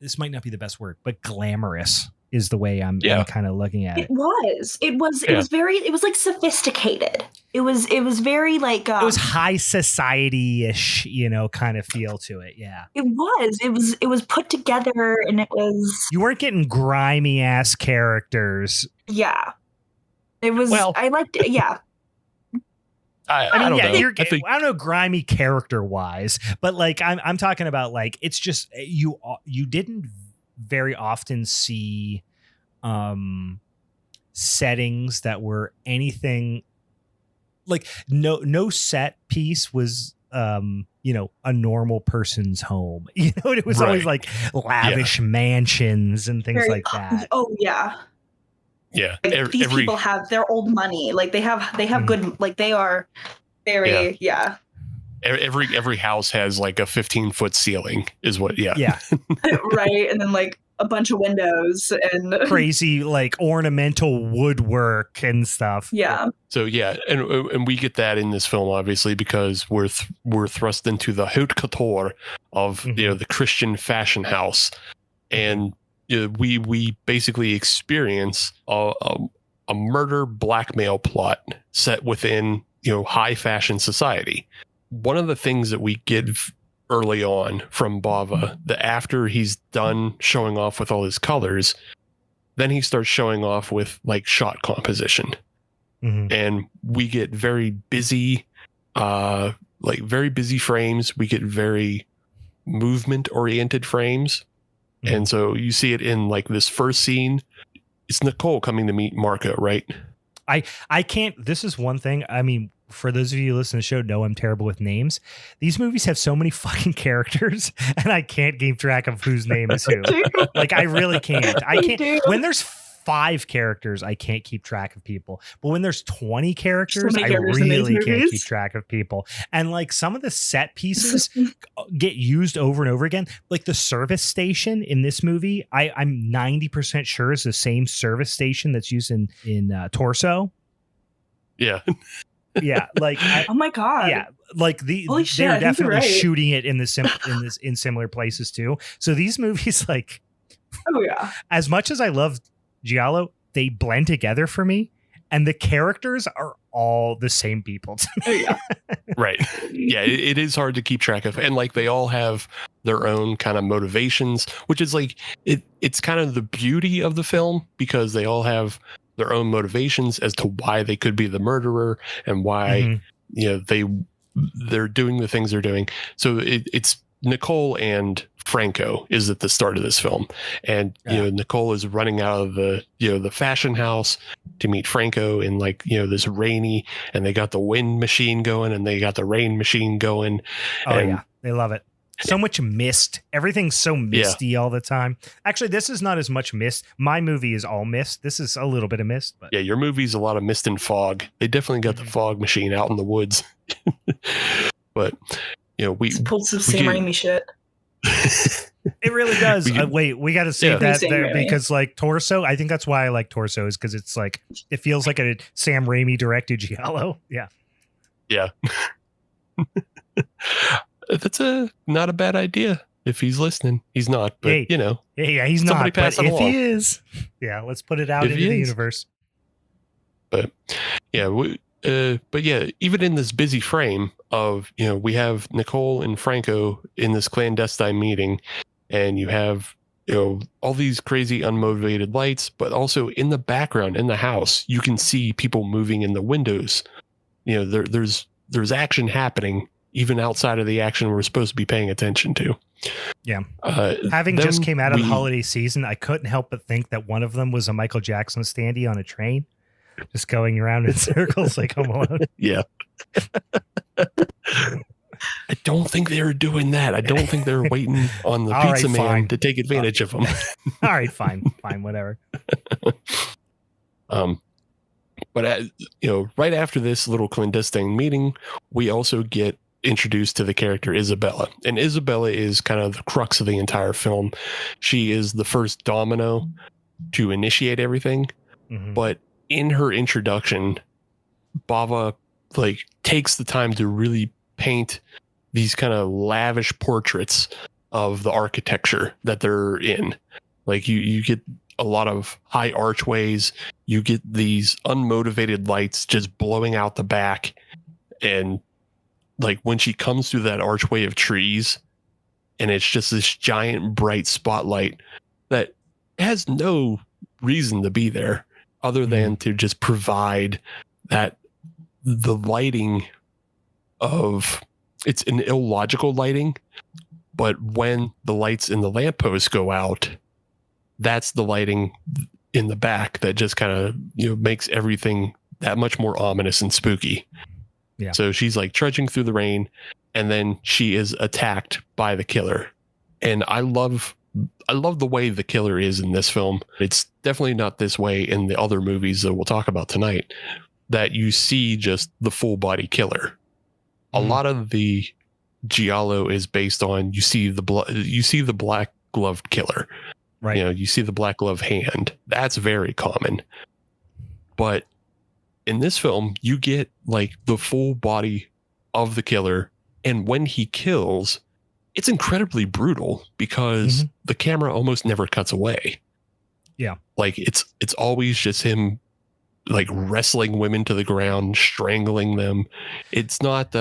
this might not be the best word, but glamorous is the way I'm kind of looking at it. It was like sophisticated. It was very like it was high society-ish, kind of feel to it. Yeah. It was put together, and it was, you weren't getting grimy ass characters. Yeah. It was, I liked it. Yeah. I don't know. I don't know, grimy character wise, but like I'm talking about like it's just you didn't very often see settings that were anything like no set piece was a normal person's home. It was always like lavish mansions and things like that. Oh yeah. Yeah, like these people have their old money. Like they have good. Like they are very Every house has like a 15-foot ceiling, is what. Yeah. Right, and then like a bunch of windows and crazy like ornamental woodwork and stuff. Yeah. So and we get that in this film obviously because we're thrust into the haute couture of the Christian fashion house, and we basically experience a murder blackmail plot set within high fashion society. One of the things that we get early on from Bava, that after he's done showing off with all his colors, then he starts showing off with like shot composition, and we get very busy frames. We get very movement oriented frames. And so you see it in like this first scene. It's Nicole coming to meet Marco, right? I can't. This is one thing. I mean, for those of you who listen to the show, know I'm terrible with names. These movies have so many fucking characters, and I can't keep track of whose name is who. Like, I really can't. I can't. When there's 5 characters, I can't keep track of people. But when there's 20 characters, I really can't keep track of people. And like some of the set pieces get used over and over again. Like the service station in this movie, I'm 90% sure is the same service station that's used in Torso. Yeah. Yeah, like oh my god. Yeah, like they're definitely shooting it in similar places too. So these movies, like, oh yeah, as much as I love Giallo, they blend together for me, and the characters are all the same people. Oh yeah, right. Yeah, it is hard to keep track of, and like they all have their own kind of motivations, which is like it's kind of the beauty of the film, because they all have their own motivations as to why they could be the murderer and why they're doing the things they're doing. So it's Nicole and Franco is at the start of this film, and Nicole is running out of the fashion house to meet Franco in like this rainy, and they got the wind machine going and they got the rain machine going. Yeah, they love it. So much mist. Everything's so misty all the time. Actually, this is not as much mist. My movie is all mist. This is a little bit of mist. But yeah, your movie's a lot of mist and fog. They definitely got the fog machine out in the woods. But we pulled some Sam Raimi shit. It really does. Wait, we got to save that there because like Torso. I think that's why I like Torso, is because it's like it feels like a Sam Raimi directed Giallo. Yeah. Yeah. That's not a bad idea if he's listening. He's not, but yeah, he's not. But if he is, let's put it out into the universe. But even in this busy frame of we have Nicole and Franco in this clandestine meeting, and you have all these crazy unmotivated lights, but also in the background in the house you can see people moving in the windows. There's action happening even outside of the action we're supposed to be paying attention to. Yeah. Having just came out of the holiday season, I couldn't help but think that one of them was a Michael Jackson standee on a train, just going around in circles like Home Alone. Yeah. I don't think they were doing that. I don't think they were waiting on the pizza man to take advantage of them. All right, fine, whatever. But right after this little clandestine meeting, we also get introduced to the character Isabella, and Isabella is kind of the crux of the entire film. She is the first domino to initiate everything. Mm-hmm. But in her introduction, Bava takes the time to really paint these kind of lavish portraits of the architecture that they're in. Like you get a lot of high archways, you get these unmotivated lights just blowing out the back, and like when she comes through that archway of trees, and it's just this giant bright spotlight that has no reason to be there other than to just provide that the lighting of, it's an illogical lighting, but when the lights in the lamppost go out, that's the lighting in the back that just kind of makes everything that much more ominous and spooky. Yeah. So she's like trudging through the rain, and then she is attacked by the killer. And I love the way the killer is in this film. It's definitely not this way in the other movies that we'll talk about tonight, that you see just the full body killer. A lot of the Giallo is based on, you see the black gloved killer. Right. You see the black glove hand. That's very common. But in this film, you get like the full body of the killer. And when he kills, it's incredibly brutal because the camera almost never cuts away. Yeah. Like it's always just him like wrestling women to the ground, strangling them. It's not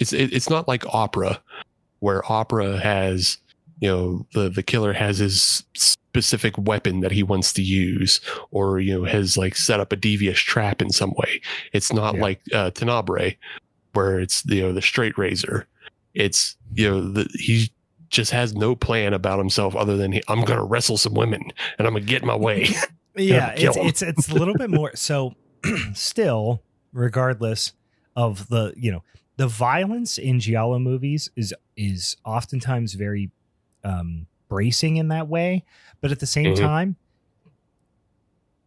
it's not like opera, where opera has, the killer has his specific weapon that he wants to use, or has like set up a devious trap in some way. It's not like Tenebrae, where it's the straight razor. It's he just has no plan about himself other than I'm gonna wrestle some women and I'm gonna get my way. Yeah, it's a little bit more. So still, regardless of the violence in Giallo movies is oftentimes very bracing in that way, but at the same time,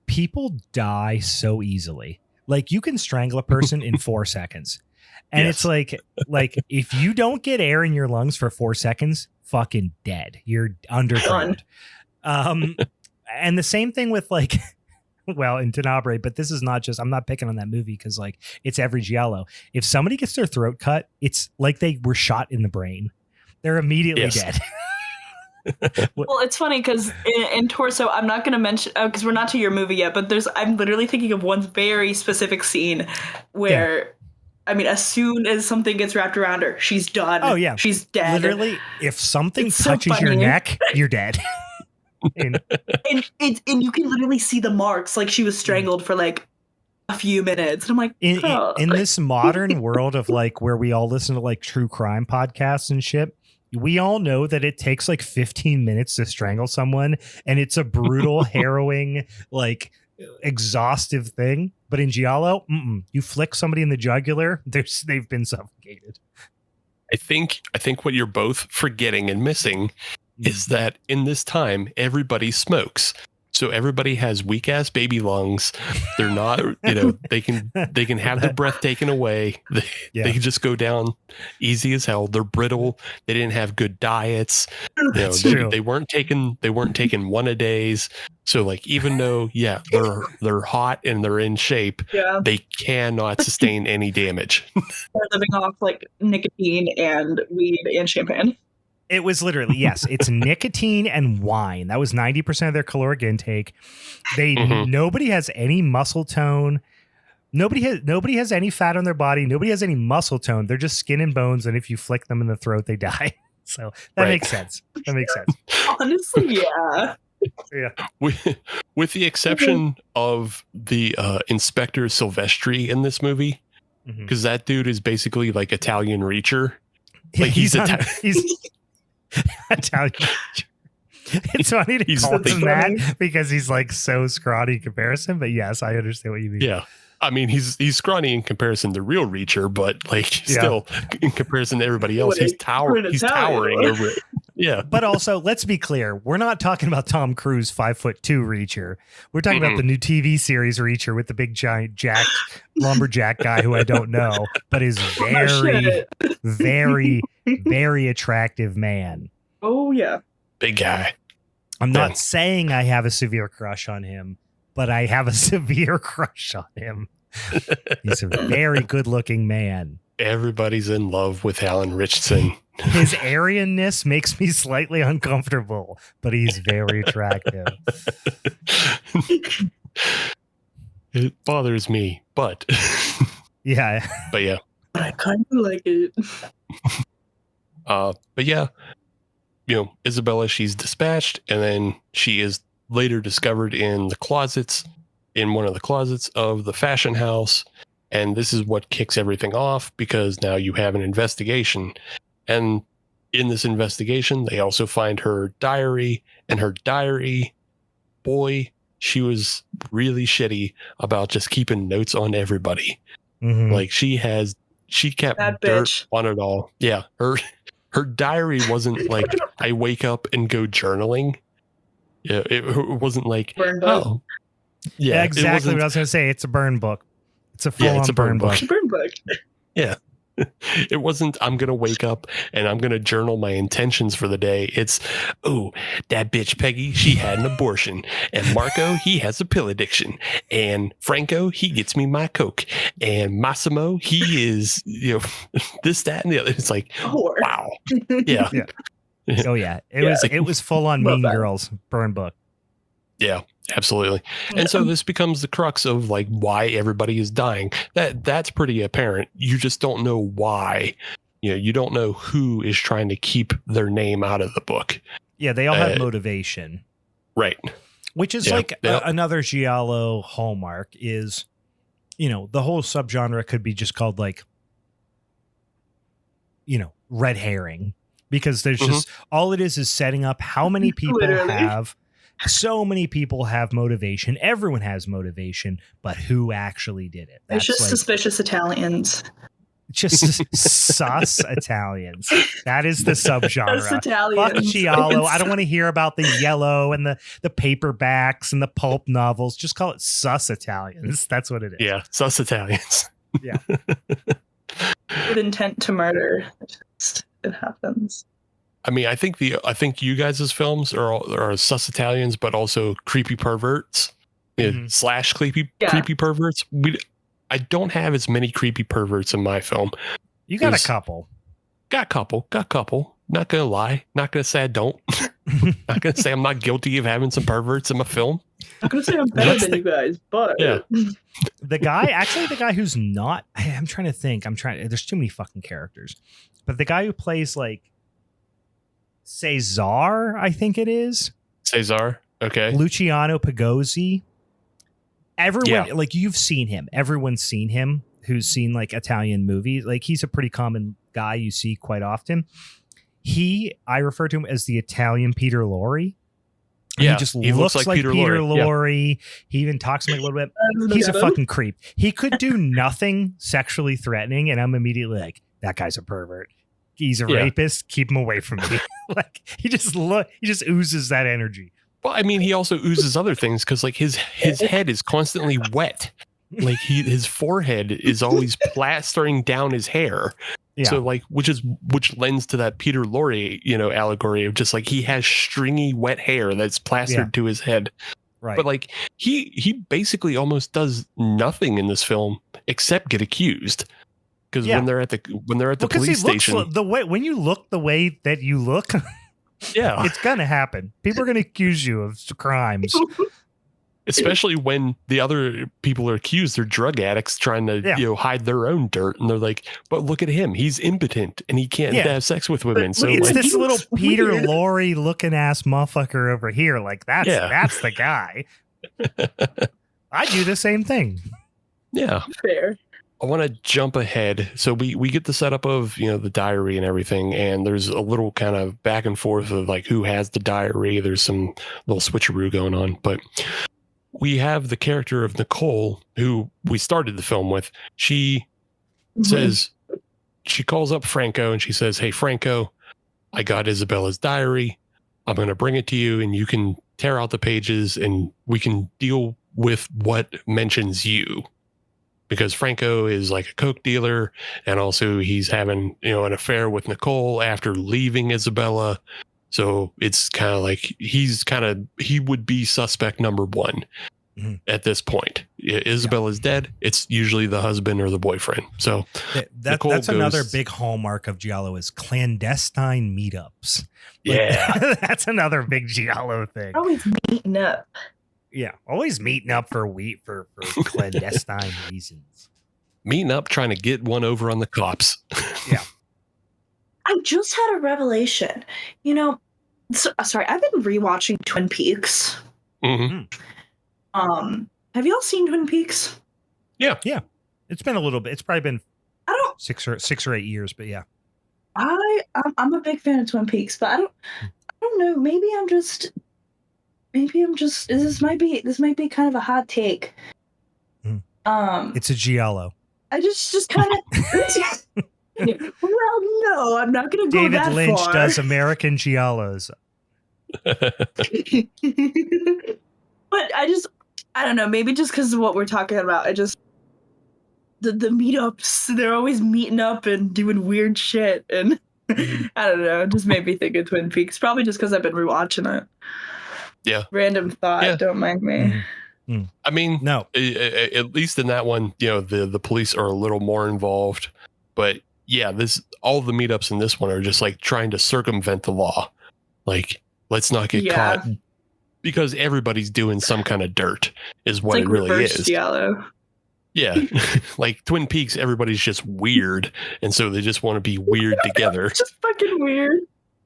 people die so easily. Like, you can strangle a person in 4 seconds. And it's like if you don't get air in your lungs for 4 seconds, fucking dead. You're underground. And the same thing with like, well, in Tenebrae, but this is not just, I'm not picking on that movie because like it's every Giallo. If somebody gets their throat cut, it's like they were shot in the brain. They're immediately dead. Well, it's funny because in Torso, I'm not going to mention because we're not to your movie yet, but I'm literally thinking of one very specific scene where, I mean, as soon as something gets wrapped around her, she's done. Oh yeah, she's dead. Literally, if something touches your neck, you're dead. and you can literally see the marks, like she was strangled for like a few minutes. And I'm like, in this modern world of like where we all listen to like true crime podcasts and shit, we all know that it takes like 15 minutes to strangle someone, and it's a brutal, harrowing, like exhaustive thing. But in Giallo, you flick somebody in the jugular, they've been suffocated. I think what you're both forgetting and missing is that in this time, everybody smokes. So everybody has weak ass baby lungs. They're not, they can have their breath taken away. They can just go down easy as hell. They're brittle. They didn't have good diets. They weren't taking 1-a-days. So like, even though, they're hot and they're in shape, they cannot sustain any damage. They're living off like nicotine and weed and champagne. It was literally, yes, it's nicotine and wine. That was 90% of their caloric intake. Nobody has any muscle tone. Nobody has any fat on their body. Nobody has any muscle tone. They're just skin and bones. And if you flick them in the throat, they die. So that makes sense. That makes sense. Honestly, yeah. Yeah. With the exception of the Inspector Silvestri in this movie, because that dude is basically like Italian Reacher. Like he's Italian. It's funny to call him that because he's like so scrawny in comparison, but yes, I understand what you mean. Yeah. I mean, he's scrawny in comparison to real Reacher, but like still in comparison to everybody else, he's towering over it. Yeah. But also, let's be clear, we're not talking about Tom Cruise 5'2" Reacher. We're talking about the new TV series Reacher with the big giant jacked lumberjack guy who I don't know, but is very, very, very attractive man. Oh yeah. Big guy. I'm not saying I have a severe crush on him, but I have a severe crush on him. He's a very good looking man. Everybody's in love with Alan Richardson. His Aryanness makes me slightly uncomfortable, but he's very attractive. It bothers me, but yeah. But yeah. But I kind of like it. But yeah, Isabella, she's dispatched, and then she is later discovered in one of the closets of the fashion house. And this is what kicks everything off, because now you have an investigation. And in this investigation, they also find her diary, and her diary, boy, she was really shitty about just keeping notes on everybody. Like she kept Bad dirt bitch. On it all. Yeah. Her diary wasn't like, I wake up and go journaling. Yeah. It wasn't like, burn book. Yeah, exactly what I was going to say. It's a burn book. It's a full-on burn book. Burn book. Yeah. It wasn't, I'm going to wake up and I'm going to journal my intentions for the day. It's, oh, that bitch Peggy, she had an abortion. And Marco, he has a pill addiction. And Franco, he gets me my Coke. And Massimo, he is, this, that, and the other. It's like, wow. Yeah. Oh, yeah. It was full-on Mean Girls burn book. Yeah. Absolutely. And so this becomes the crux of like why everybody is dying. That's pretty apparent. You just don't know why. You don't know who is trying to keep their name out of the book. Yeah, they all have motivation. Right. Which is another Giallo hallmark is, the whole subgenre could be just called like, red herring, because there's just all it is setting up how many people So many people have motivation. Everyone has motivation, but who actually did it? It's just suspicious Italians. Just sus Italians. That is the subgenre. Italians. Fuck Giallo. I don't want to hear about the yellow and the paperbacks and the pulp novels. Just call it sus Italians. That's what it is. Yeah, sus Italians. Yeah. With intent to murder. It happens. I mean, I think you guys' films are sus Italians, but also creepy perverts / creepy perverts. I don't have as many creepy perverts in my film. You got a couple. Got a couple. Not gonna lie. Not gonna say I don't. Not gonna say I'm not guilty of having some perverts in my film. I'm gonna say I'm better than you guys, but yeah. The guy who's not. I'm trying to think. There's too many fucking characters, but the guy who plays like Cesar, I think it is. Cesar. Okay. Luciano Pagozzi. Everyone, like you've seen him. Everyone's seen him who's seen like Italian movies. Like he's a pretty common guy you see quite often. I refer to him as the Italian Peter Lorre. Yeah, he just looks like Peter Lorre. Yeah. He even talks to me a little bit. He's a fucking creep. He could do nothing sexually threatening, and I'm immediately like, that guy's a pervert. He's a rapist. Keep him away from me. Like he just oozes that energy. Well, I mean, he also oozes other things because, like, his head is constantly wet. Like his forehead is always plastering down his hair. Yeah. So, like, which lends to that Peter Lorre, allegory of just like he has stringy, wet hair that's plastered to his head. Right. But like he basically almost does nothing in this film except get accused. Because when they're at the police station, when you look the way that you look. Yeah, it's gonna happen. People are gonna accuse you of crimes, especially when the other people are accused. They're drug addicts trying to hide their own dirt, and they're like, "But look at him; he's impotent and he can't have sex with women." So it's like, this little Peter Lorre looking ass motherfucker over here. Like that's the guy. I do the same thing. Yeah, fair. I want to jump ahead. So we get the setup of, the diary and everything. And there's a little kind of back and forth of like who has the diary. There's some little switcheroo going on. But we have the character of Nicole, who we started the film with. She says, she calls up Franco and she says, "Hey, Franco, I got Isabella's diary. I'm going to bring it to you and you can tear out the pages and we can deal with what mentions you." Because Franco is like a coke dealer, and also he's having, an affair with Nicole after leaving Isabella. So it's kind of like he would be suspect number one at this point. Isabella's dead. It's usually the husband or the boyfriend. So that's another big hallmark of Giallo is clandestine meetups. Yeah, that's another big Giallo thing. Always meeting up. Yeah, always meeting up for clandestine reasons. Meeting up, trying to get one over on the cops. Yeah. I just had a revelation. Sorry, I've been rewatching Twin Peaks. Mm-hmm. Have y'all seen Twin Peaks? Yeah. Yeah. It's been a little bit. It's probably been 6 or 8 years, but yeah. I'm a big fan of Twin Peaks, but I don't know. Maybe I'm just. This might be kind of a hot take. It's a Giallo. I just kind of. Well, no, I'm not going to go that far. David Lynch does American Giallos. But I don't know. Maybe just because of what we're talking about, the meetups. They're always meeting up and doing weird shit, and I don't know. It just made me think of Twin Peaks. Probably just because I've been rewatching it. Yeah. Random thought. Yeah. Don't mind me. I mean, no. At least in that one, the police are a little more involved. But yeah, all the meetups in this one are just like trying to circumvent the law. Like, let's not get caught because everybody's doing some kind of dirt is what it really is. Giallo. Yeah. Like Twin Peaks, everybody's just weird. And so they just want to be weird together. Just fucking weird.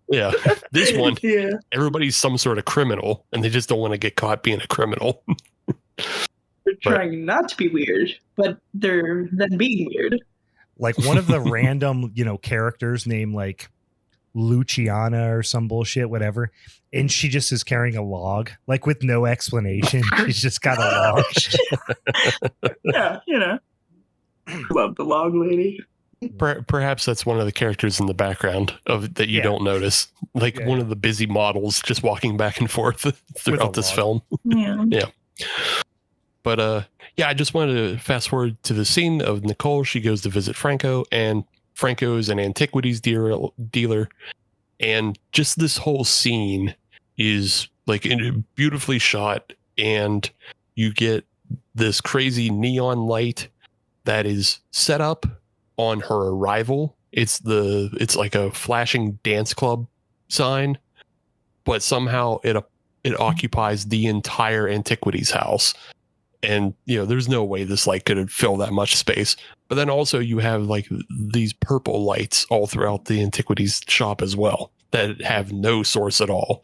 Yeah. This one, everybody's some sort of criminal and they just don't want to get caught being a criminal. They're trying not to be weird, but they're then being weird. Like one of the random, characters named like Luciana or some bullshit, whatever. And she just is carrying a log, like with no explanation. She's just got a log. Yeah, love the log lady. Perhaps that's one of the characters in the background of that you don't notice, like one of the busy models just walking back and forth throughout this film. Yeah. But I just wanted to fast forward to the scene of Nicole. She goes to visit Franco, and Franco is an antiquities dealer, and just this whole scene is like beautifully shot, and you get this crazy neon light that is set up on her arrival. It's like a flashing dance club sign, but somehow it occupies the entire antiquities house. And, there's no way this light could fill that much space. But then also you have like these purple lights all throughout the antiquities shop as well that have no source at all.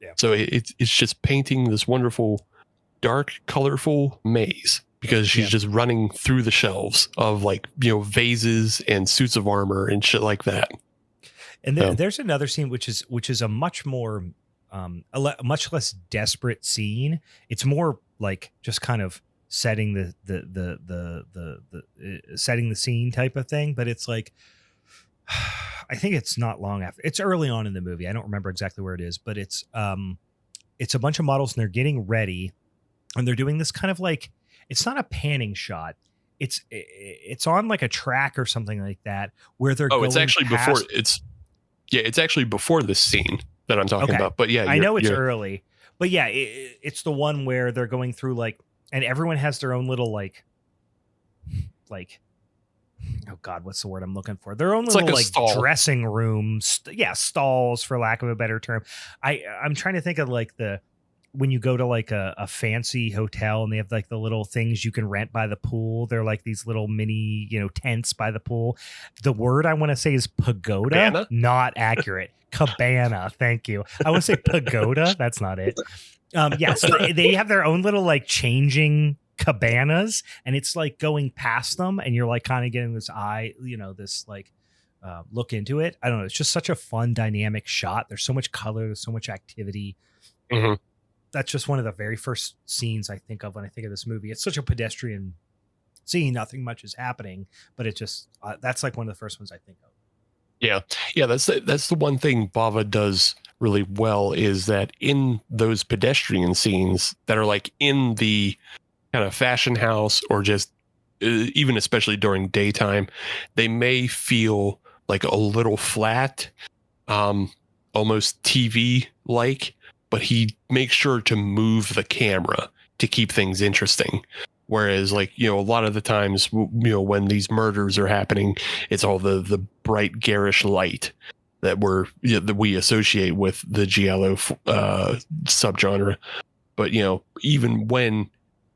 Yeah. So it's just painting this wonderful, dark, colorful maze because she's just running through the shelves of like, vases and suits of armor and shit like that. And there's another scene, which is a much more, much less desperate scene. It's more like just kind of setting the setting the scene type of thing. But it's like, I think it's not long after. It's early on in the movie. I don't remember exactly where it is, but it's a bunch of models and they're getting ready, and they're doing this kind of like, it's not a panning shot. It's on like a track or something like that where they're. It's actually before. It's actually before this scene that I'm talking about. But yeah, I know it's early. But yeah, it's the one where they're going through like, and everyone has their own little like, oh God, what's the word I'm looking for? Their own little like dressing rooms. Stalls, for lack of a better term. I'm trying to think of like when you go to like a fancy hotel and they have like the little things you can rent by the pool. They're like these little mini, tents by the pool. The word I want to say is pagoda. Cabana? Not accurate. Cabana. Thank you. I want to say pagoda. That's not it. So they have their own little like changing cabanas, and it's like going past them, and you're like kind of getting this this like look into it. I don't know. It's just such a fun dynamic shot. There's so much color. There's so much activity. Mm-hmm. That's just one of the very first scenes I think of when I think of this movie. It's such a pedestrian scene. Nothing much is happening, but it just that's like one of the first ones I think of. Yeah. That's the one thing Bava does really well, is that in those pedestrian scenes that are like in the kind of fashion house, or just even especially during daytime, they may feel like a little flat, almost TV like, but he makes sure to move the camera to keep things interesting. Whereas like, a lot of the times, when these murders are happening, it's all the bright garish light that that we associate with the Giallo subgenre. But, even when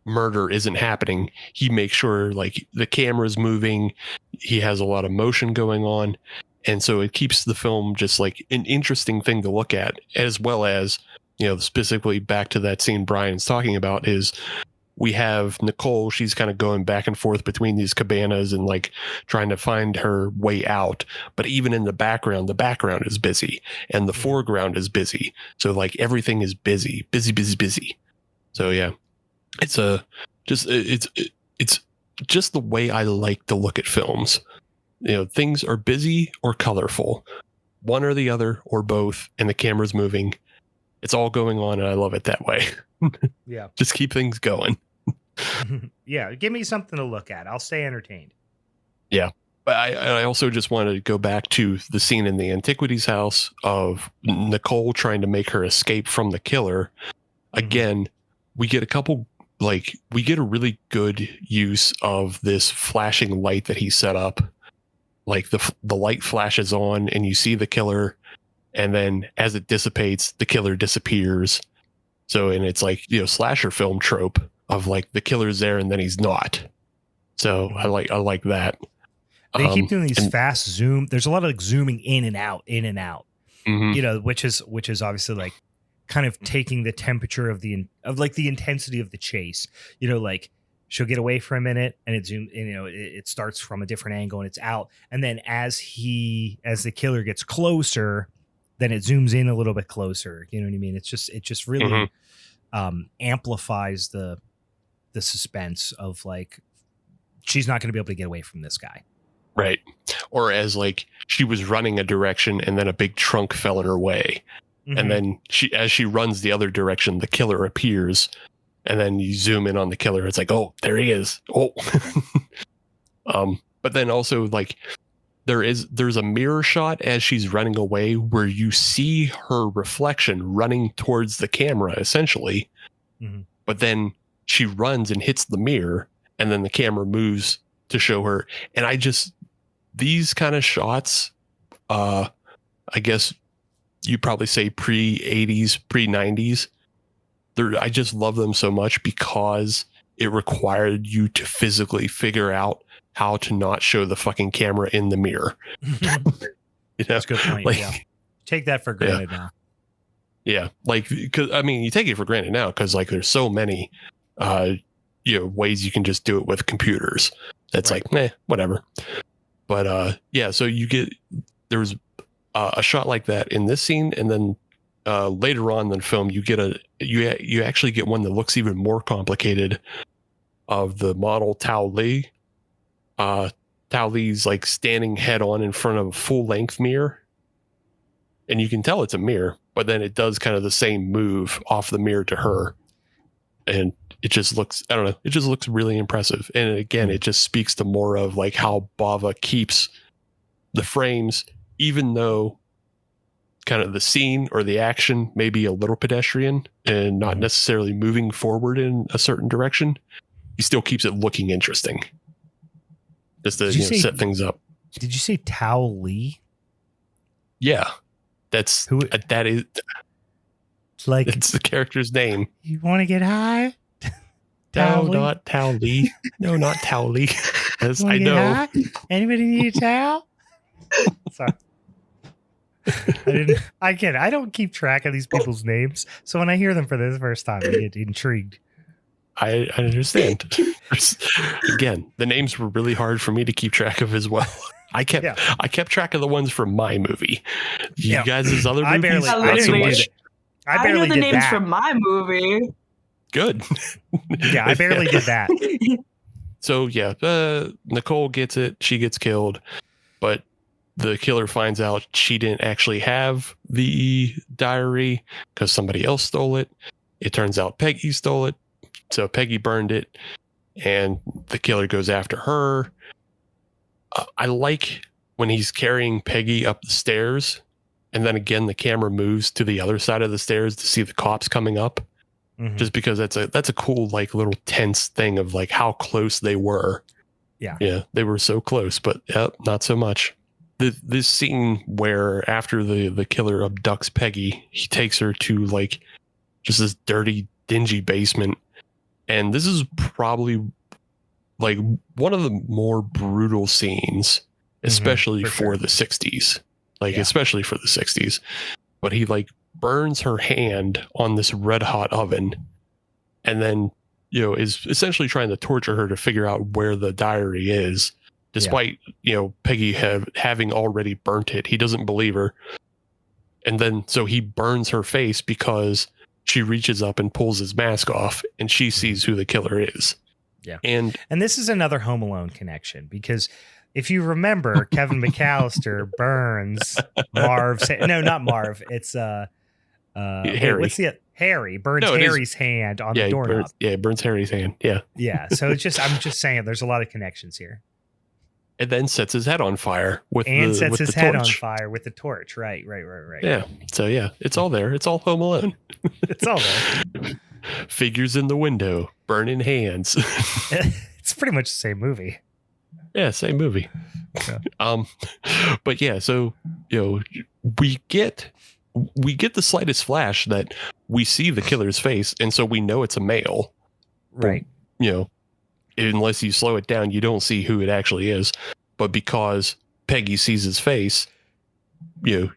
murder isn't happening, he makes sure like the camera's moving. He has a lot of motion going on. And so it keeps the film just like an interesting thing to look at, as well as, specifically back to that scene Brian's talking about, is we have Nicole. She's kind of going back and forth between these cabanas and like trying to find her way out. But even in the background is busy, and the foreground is busy. So like everything is busy. So yeah, it's just the way I like to look at films. Things are busy or colorful, one or the other or both, and the camera's moving. It's all going on, and I love it that way. Yeah. Just keep things going. Yeah. Give me something to look at. I'll stay entertained. Yeah. But I also just wanted to go back to the scene in the antiquities house of Nicole trying to make her escape from the killer. Again, we get a really good use of this flashing light that he set up. Like the light flashes on and you see the killer, and then as it dissipates, the killer disappears. So, and it's like, slasher film trope of like the killer's there and then he's not. So I like that. They keep doing these fast zoom. There's a lot of like zooming in and out, which is obviously like kind of taking the temperature of the intensity of the chase. Like she'll get away for a minute and it starts from a different angle and it's out. And then as the killer gets closer, then it zooms in a little bit closer. You know what I mean? It just really amplifies the suspense of like, she's not going to be able to get away from this guy. Right. Or as like she was running a direction and then a big trunk fell in her way. And then as she runs the other direction, the killer appears. And then you zoom in on the killer. It's like, oh, there he is. Oh, but then also like there's a mirror shot as she's running away where you see her reflection running towards the camera, essentially. But then she runs and hits the mirror, and then the camera moves to show her. And these kind of shots, I guess you probably say pre-80s, pre-90s. I just love them so much because it required you to physically figure out how to not show the fucking camera in the mirror. That's a good point. Like, yeah. Take that for granted now. Yeah. Like, cause I mean, you take it for granted now because like there's so many, ways you can just do it with computers. That's right. Like, whatever. But so there's a shot like that in this scene, and then later on in the film, you actually get one that looks even more complicated of the model Tao Li. Tao Li's like standing head on in front of a full length mirror, and you can tell it's a mirror, but then it does kind of the same move off the mirror to her, and it just looks, I don't know, it just looks really impressive. And again, it just speaks to more of like how Bava keeps the frames, even though kind of the scene or the action may be a little pedestrian and not necessarily moving forward in a certain direction, he still keeps it looking interesting. Just to set things up. Did you say Tao Li? Yeah. That's who that is. Like, it's the character's name. You want to get high? No, not Tao Li. No, not Tao Li. As I know. High? Anybody need a towel? Sorry. I don't keep track of these people's names. So when I hear them for the first time, I get intrigued. I understand. Again, the names were really hard for me to keep track of as well. I kept track of the ones from my movie. You guys' other movies? I know the names from my movie. Good. Yeah, I barely did that. So Nicole gets it. She gets killed, but the killer finds out she didn't actually have the diary because somebody else stole it. It turns out Peggy stole it. So Peggy burned it, and the killer goes after her. I like when he's carrying Peggy up the stairs, and then again the camera moves to the other side of the stairs to see the cops coming up. Just because that's a cool like little tense thing of like how close they were. Yeah, they were so close, but not so much. This scene where after the killer abducts Peggy, he takes her to like just this dirty, dingy basement. And this is probably like one of the more brutal scenes, especially for the 60s, especially for the 60s. But he like burns her hand on this red hot oven and then, is essentially trying to torture her to figure out where the diary is. Despite, Peggy having already burnt it. He doesn't believe her. And then so he burns her face because she reaches up and pulls his mask off and she sees who the killer is. Yeah. And this is another Home Alone connection because if you remember, Kevin McAllister burns Marv's. No, not Marv. It's Harry. Harry burns Harry's hand on the doorknob. It burns Harry's hand. Yeah. Yeah. So I'm just saying there's a lot of connections here. And then sets his head on fire with on fire with the torch. Right. Yeah. So it's all there. It's all Home Alone. It's all there. Figures in the window, burning hands. It's pretty much the same movie. Yeah, same movie. Yeah. But yeah, so we get the slightest flash that we see the killer's face, and so we know it's a male. Right. Unless you slow it down, you don't see who it actually is. But because Peggy sees his face,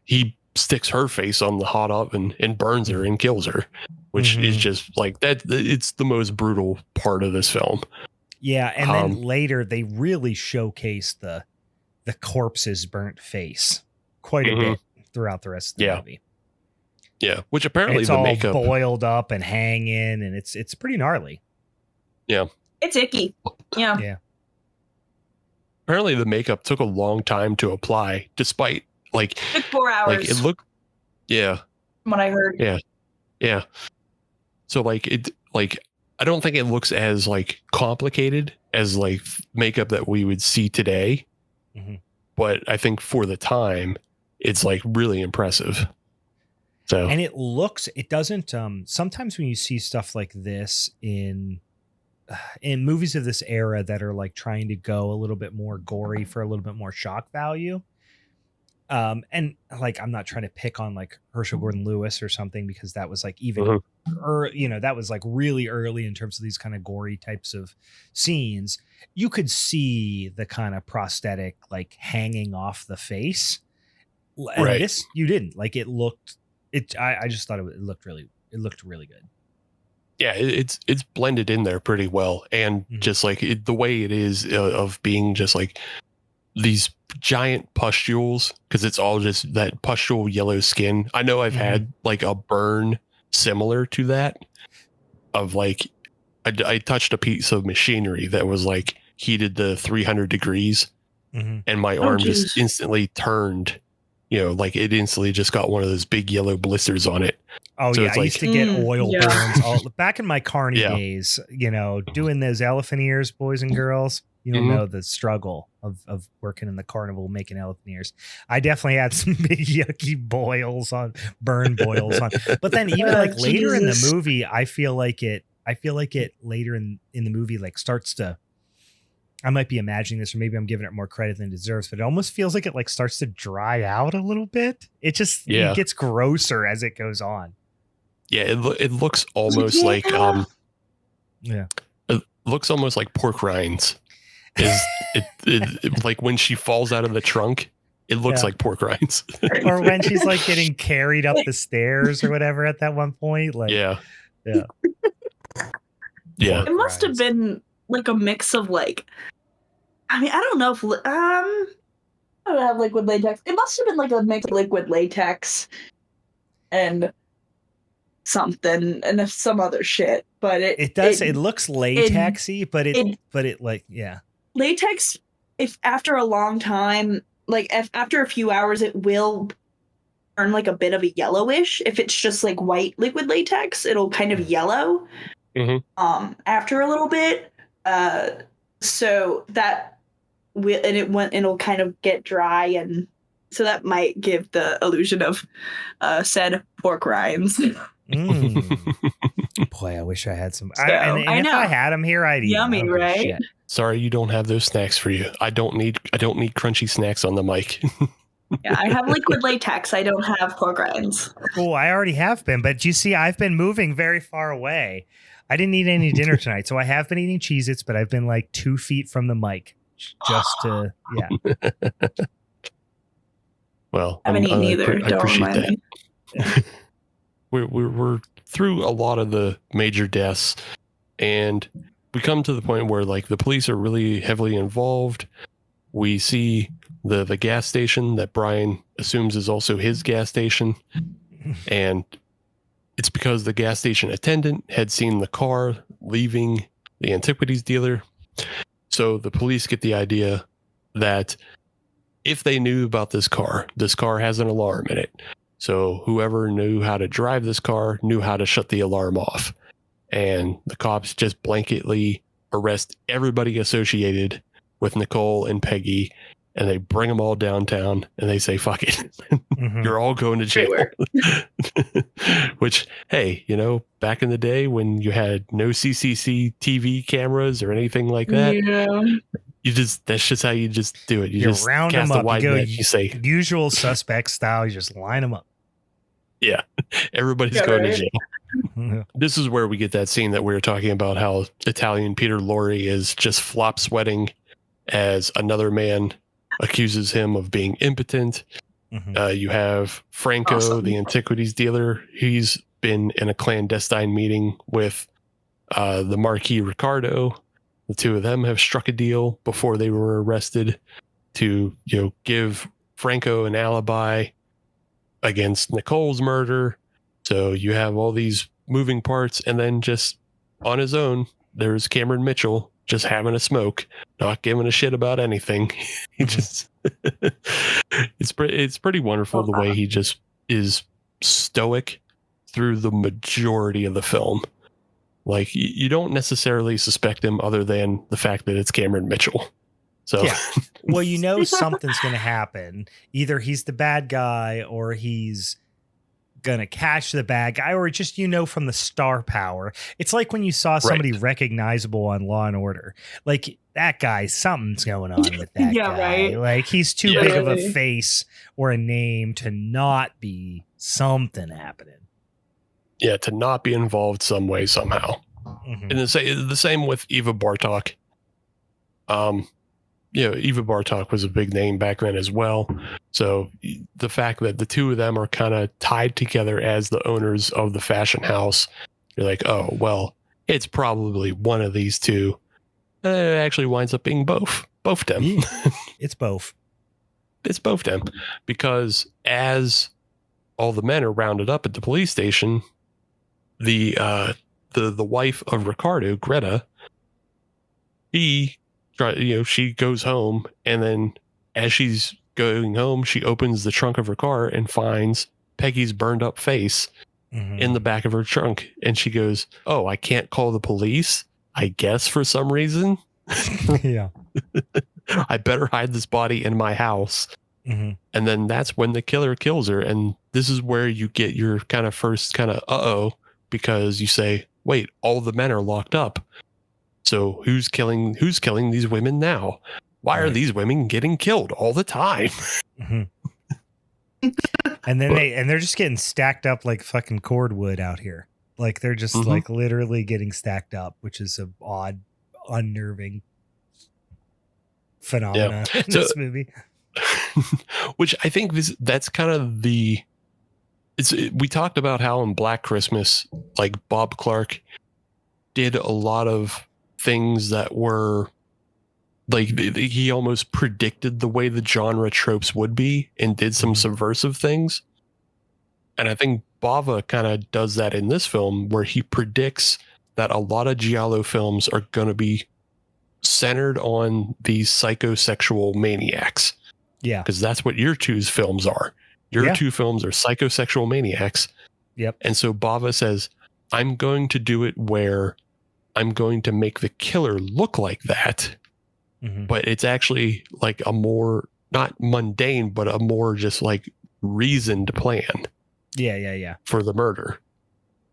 he sticks her face on the hot oven and burns her and kills her, which is just like that. It's the most brutal part of this film. Yeah, and then later they really showcase the corpse's burnt face quite a bit throughout the rest of the movie. Yeah, which apparently it's the all makeup boiled up and hanging, and it's pretty gnarly. Yeah, it's icky. Yeah, yeah. Apparently the makeup took a long time to apply, despite like it took 4 hours. Like it looked, yeah. From what I heard. Yeah. So like I don't think it looks as like complicated as like makeup that we would see today, but I think for the time, it's like really impressive. So and it doesn't. Sometimes when you see stuff like this in movies of this era that are like trying to go a little bit more gory for a little bit more shock value. And like, I'm not trying to pick on like Herschel Gordon Lewis or something, because that was like even, that was like really early in terms of these kind of gory types of scenes. You could see the kind of prosthetic like hanging off the face. And this, you didn't like, it looked, I just thought it looked really good. Yeah, it's blended in there pretty well. And just like the way it is of being just like these giant pustules, because it's all just that pustule yellow skin. I know I've had like a burn similar to that of like, I touched a piece of machinery that was like heated to 300 degrees and my arm just instantly turned, like it instantly just got one of those big yellow blisters on it. Oh, so yeah. I used to get oil burns back in my carny days, doing those elephant ears, boys and girls. You don't know the struggle of working in the carnival making elephant ears. I definitely had some big yucky burn boils on. But then even like later in the movie, I feel like it later in the movie like starts to, I might be imagining this, or maybe I'm giving it more credit than it deserves, but it almost feels like it like starts to dry out a little bit. It just it gets grosser as it goes on. Yeah, it looks almost like it looks almost like pork rinds. It like when she falls out of the trunk, it looks like pork rinds. Or when she's like getting carried up the stairs or whatever at that one point. Like yeah. It must have been like a mix of like, I mean, I don't know if I don't have liquid latex. It must have been like a mix of liquid latex and something and some other shit. But it looks latexy, but it like latex, if after a long time, like if after a few hours, it will turn like a bit of a yellowish. If it's just like white liquid latex, it'll kind of yellow after a little bit. So that it'll kind of get dry, and so that might give the illusion of said pork rinds. Boy, I wish I had some. So, if I had them here, I'd eat yummy, right? Shit. Sorry, you don't have those snacks for you. I don't need crunchy snacks on the mic. Yeah, I have liquid latex. I don't have pork rinds. Oh, I already have been, but you see, I've been moving very far away. I didn't eat any dinner tonight, so I have been eating Cheez-Its, but I've been like 2 feet from the mic, just to Well, I haven't eaten either. I appreciate that. Yeah. We're through a lot of the major deaths, and we come to the point where like the police are really heavily involved. We see the gas station that Brian assumes is also his gas station, and it's because the gas station attendant had seen the car leaving the antiquities dealer. So the police get the idea that if they knew about this car has an alarm in it. So whoever knew how to drive this car knew how to shut the alarm off. And the cops just blanketly arrest everybody associated with Nicole and Peggy, and they bring them all downtown and they say, fuck it. You're all going to jail. Which, hey, back in the day when you had no CCTV cameras or anything like that, that's just how you just do it. You just round cast them a up. wide net. You say usual suspect style. You just line them up. Yeah. Everybody's going to jail. This is where we get that scene that we were talking about, how Italian Peter Lorre is just flop sweating as another man accuses him of being impotent. You have Franco, the antiquities dealer. He's been in a clandestine meeting with the Marquis Ricardo, The two of them have struck a deal before they were arrested to, give Franco an alibi against Nicole's murder. So you have all these moving parts, and then just on his own, there's Cameron Mitchell just having a smoke, not giving a shit about anything. He just it's pretty wonderful the way he just is stoic through the majority of the film. Like, you don't necessarily suspect him other than the fact that it's Cameron Mitchell. So yeah. Well, something's going to happen. Either he's the bad guy, or he's going to catch the bad guy, or just, from the star power. It's like when you saw somebody recognizable on Law and Order. Like, that guy, something's going on with that guy. Right. Like, he's too big of a face or a name to not be something happening. Yeah, to not be involved some way, somehow. Mm-hmm. And the same with Eva Bartok. Eva Bartok was a big name back then as well. So the fact that the two of them are kind of tied together as the owners of the fashion house, you're like, oh, well, it's probably one of these two. It actually winds up being both them. Yeah, it's both. It's both them, because as all the men are rounded up at the police station, the wife of Ricardo, Greta, she goes home, and then as she's going home, she opens the trunk of her car and finds Peggy's burned up face in the back of her trunk. And she goes, oh, I can't call the police, I guess, for some reason. Yeah. I better hide this body in my house. Mm-hmm. And then that's when the killer kills her. And this is where you get your kind of first kind of uh-oh, because you say, wait, all the men are locked up. So who's killing these women now? Why are these women getting killed all the time? Mm-hmm. And then they're just getting stacked up like fucking cordwood out here. Like, they're just like literally getting stacked up, which is an odd, unnerving phenomena in this movie. Which I think that's kind of we talked about how in Black Christmas, like, Bob Clark did a lot of things that were like, he almost predicted the way the genre tropes would be and did some subversive things. And I think Bava kind of does that in this film, where he predicts that a lot of Giallo films are going to be centered on these psychosexual maniacs. Yeah. Because that's what your two's films are. Your two films are psychosexual maniacs. Yep. And so Bava says, I'm going to do it where I'm going to make the killer look like that, but it's actually like a more, not mundane, but a more just like reasoned plan. Yeah. For the murder.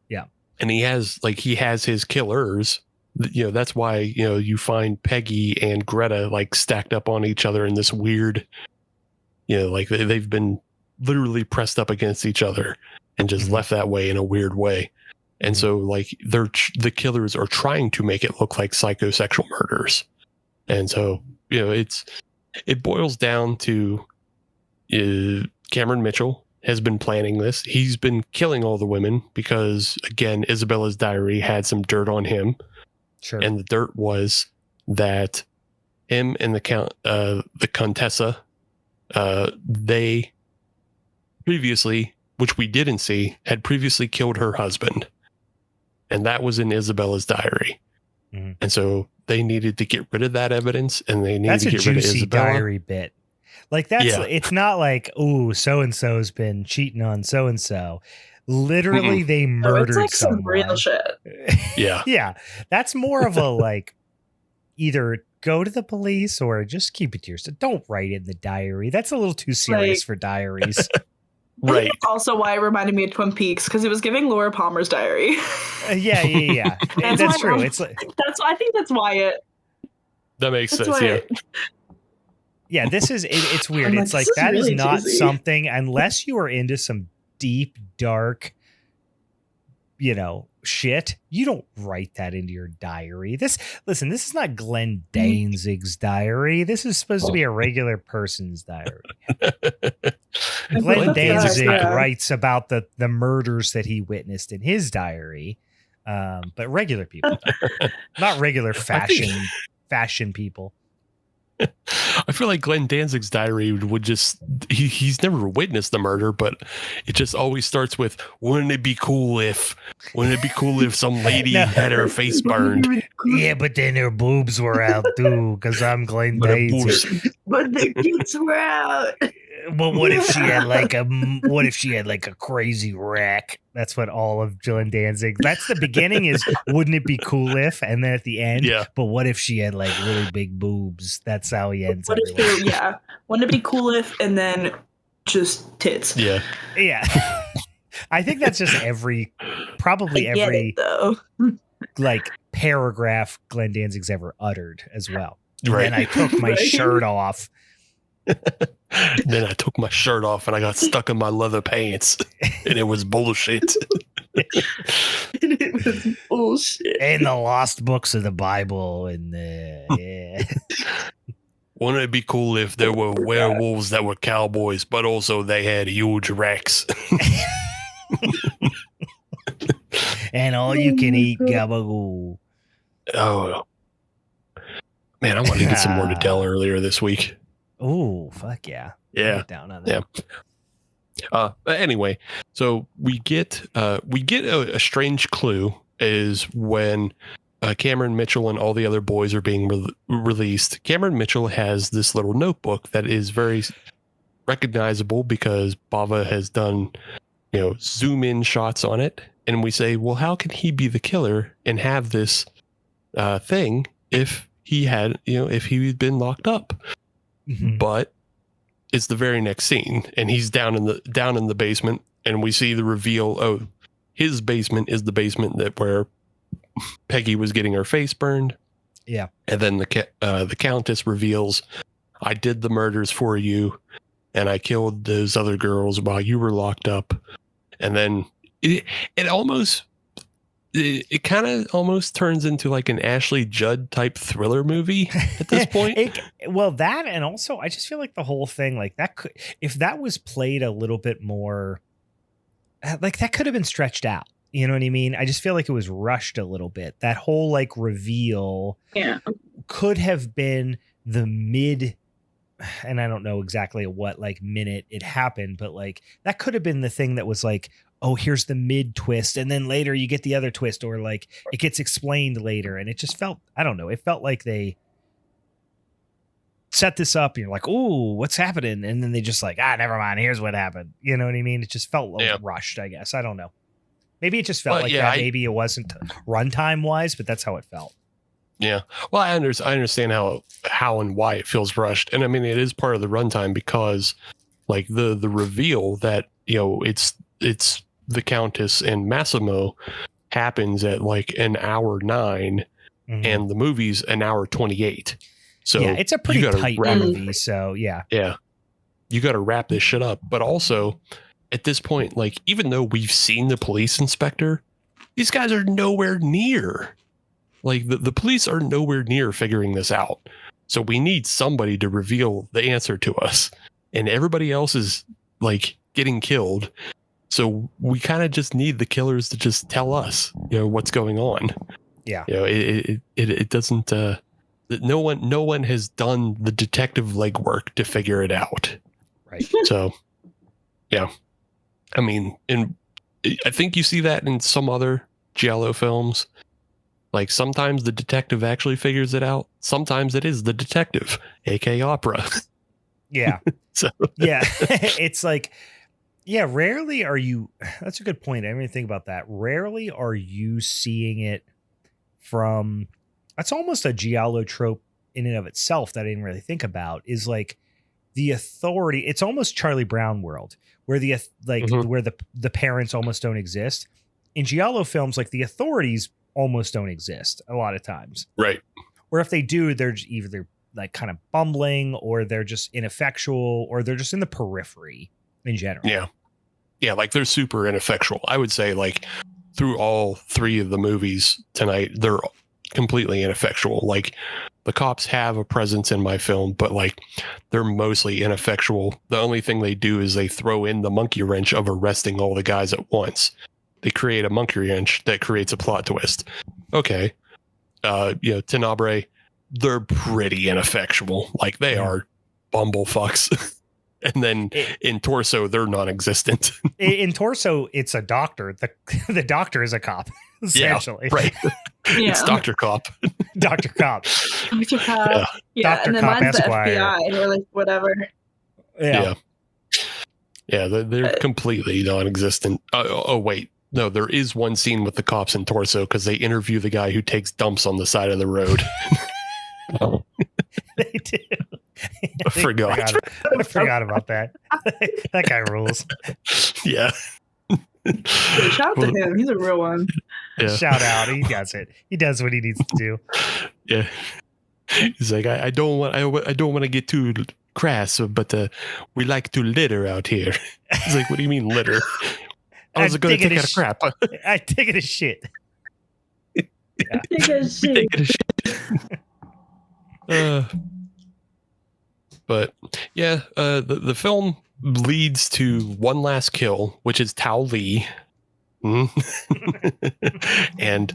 Yeah. And he has his killers. That's why, you find Peggy and Greta like stacked up on each other in this weird, like they've been literally pressed up against each other and just left that way in a weird way. And so, like, the killers are trying to make it look like psychosexual murders. And so, it boils down to Cameron Mitchell has been planning this. He's been killing all the women because, again, Isabella's diary had some dirt on him. Sure. And the dirt was that him and the Contessa, they previously, which we didn't see, had previously killed her husband. And that was in Isabella's diary. Mm-hmm. And so they needed to get rid of that evidence, and they needed to get rid of Isabella. That's a juicy diary bit. Like, it's not like, ooh, so-and-so's been cheating on so-and-so. Literally, they murdered someone. It's like some real shit. Yeah. Yeah. That's more of a, like, either go to the police or just keep it to yourself. Don't write it in the diary. That's a little too serious for diaries. Right. Also why it reminded me of Twin Peaks, because it was giving Laura Palmer's diary. Yeah. That's true. It's like, I think that's why it. That makes sense. Yeah. Yeah. This is it's weird. It's like that really is not cheesy. Something, unless you are into some deep, dark, shit. You don't write that into your diary. This is not Glenn Danzig's diary. This is supposed to be a regular person's diary. Glenn Danzig writes about the murders that he witnessed in his diary. but regular people, not regular fashion people. I feel like Glenn Danzig's diary would just, he's never witnessed the murder, but it just always starts with, wouldn't it be cool if some lady had her face burned? Yeah, but then her boobs were out too, because I'm Glenn Danzig. But the kids were out. But what if she had like a crazy rack? That's what all of Glenn Danzig. That's the beginning is wouldn't it be cool if, and then at the end, but what if she had like really big boobs? That's how he ends. What if wouldn't it be cool if, and then just tits? Yeah. I think that's just every like paragraph Glenn Danzig's ever uttered as well. Right. And I took my shirt off. Then I took my shirt off and I got stuck in my leather pants, and it was bullshit. It was bullshit. And the lost books of the Bible, and Wouldn't it be cool if there were werewolves that were cowboys, but also they had huge racks? And all you can eat gabagoo. Oh man, I wanted to get some more to tell earlier this week. Oh, fuck yeah. Yeah. Down on that. Yeah. But anyway, so we get a strange clue is when Cameron Mitchell and all the other boys are being released. Cameron Mitchell has this little notebook that is very recognizable because Bava has done, zoom in shots on it. And we say, well, how can he be the killer and have this thing if he had, if he'd been locked up? Mm-hmm. But it's the very next scene, and he's down in the basement, and we see the reveal. Oh, his basement is the basement where Peggy was getting her face burned. Yeah, and then the Countess reveals, "I did the murders for you, and I killed those other girls while you were locked up." And then it kind of almost turns into like an Ashley Judd type thriller movie at this point. That, and also I just feel like the whole thing, like that could, if that was played a little bit more, like that could have been stretched out. You know what I mean? I just feel like it was rushed a little bit. That whole like reveal could have been the mid, and I don't know exactly what like minute it happened, but like that could have been the thing that was like, oh, here's the mid twist, and then later you get the other twist, or like it gets explained later. And it just felt, I don't know, it felt like they set this up and you're like, oh, what's happening? And then they just like, never mind, here's what happened. You know what I mean? It just felt a little rushed, I guess. I don't know. Maybe it just felt that. Maybe it wasn't runtime wise, but that's how it felt. Yeah. Well, I understand how and why it feels rushed. And I mean, it is part of the runtime because like the reveal that, it's the Countess and Massimo happens at like an hour 9 and the movie's an hour 28. So yeah, it's a pretty tight movie. So yeah. You got to wrap this shit up. But also at this point, like, even though we've seen the police inspector, these guys are nowhere near, like the police are nowhere near figuring this out. So we need somebody to reveal the answer to us, and everybody else is like getting killed. So we kind of just need the killers to just tell us, what's going on. Yeah. It doesn't, no one has done the detective legwork to figure it out. Right. So, yeah. I mean, I think you see that in some other Giallo films. Like sometimes the detective actually figures it out. Sometimes it is the detective, aka opera. Yeah. So yeah, it's like, yeah, rarely are you, that's a good point. I didn't even think about that. Rarely are you seeing it from, that's almost a Giallo trope in and of itself that I didn't really think about, is like the authority. It's almost Charlie Brown world where where the parents almost don't exist. In Giallo films, like the authorities almost don't exist a lot of times. Right. Or if they do, they're either like kind of bumbling, or they're just ineffectual, or they're just in the periphery in general. Yeah. Yeah, like they're super ineffectual. I would say like through all 3 of the movies tonight, they're completely ineffectual. Like the cops have a presence in my film, but like they're mostly ineffectual. The only thing they do is they throw in the monkey wrench of arresting all the guys at once. they create a monkey wrench that creates a plot twist. Okay. Tenebrae, they're pretty ineffectual. Like they are bumblefucks. And then in Torso, they're non-existent. In Torso, it's a doctor. The doctor is a cop, essentially. Yeah, right. It's Dr. Cop. Dr. Cop. Dr. Cop. Yeah. Dr. And then Cop mine's Esquire. the FBI or like whatever. Yeah. They're completely non-existent. Oh, wait. No, there is one scene with the cops in Torso because they interview the guy who takes dumps on the side of the road. They do. I forgot about that. That guy rules. Yeah. Shout out to him. He's a real one. Yeah. Shout out. He does it. He does what he needs to do. Yeah. He's like, I don't want to get too crass, but we like to litter out here. He's like, what do you mean litter? I was going to take out a crap. I take it as shit. Yeah. Take it as shit. But yeah, the film leads to one last kill, which is Tao Li. And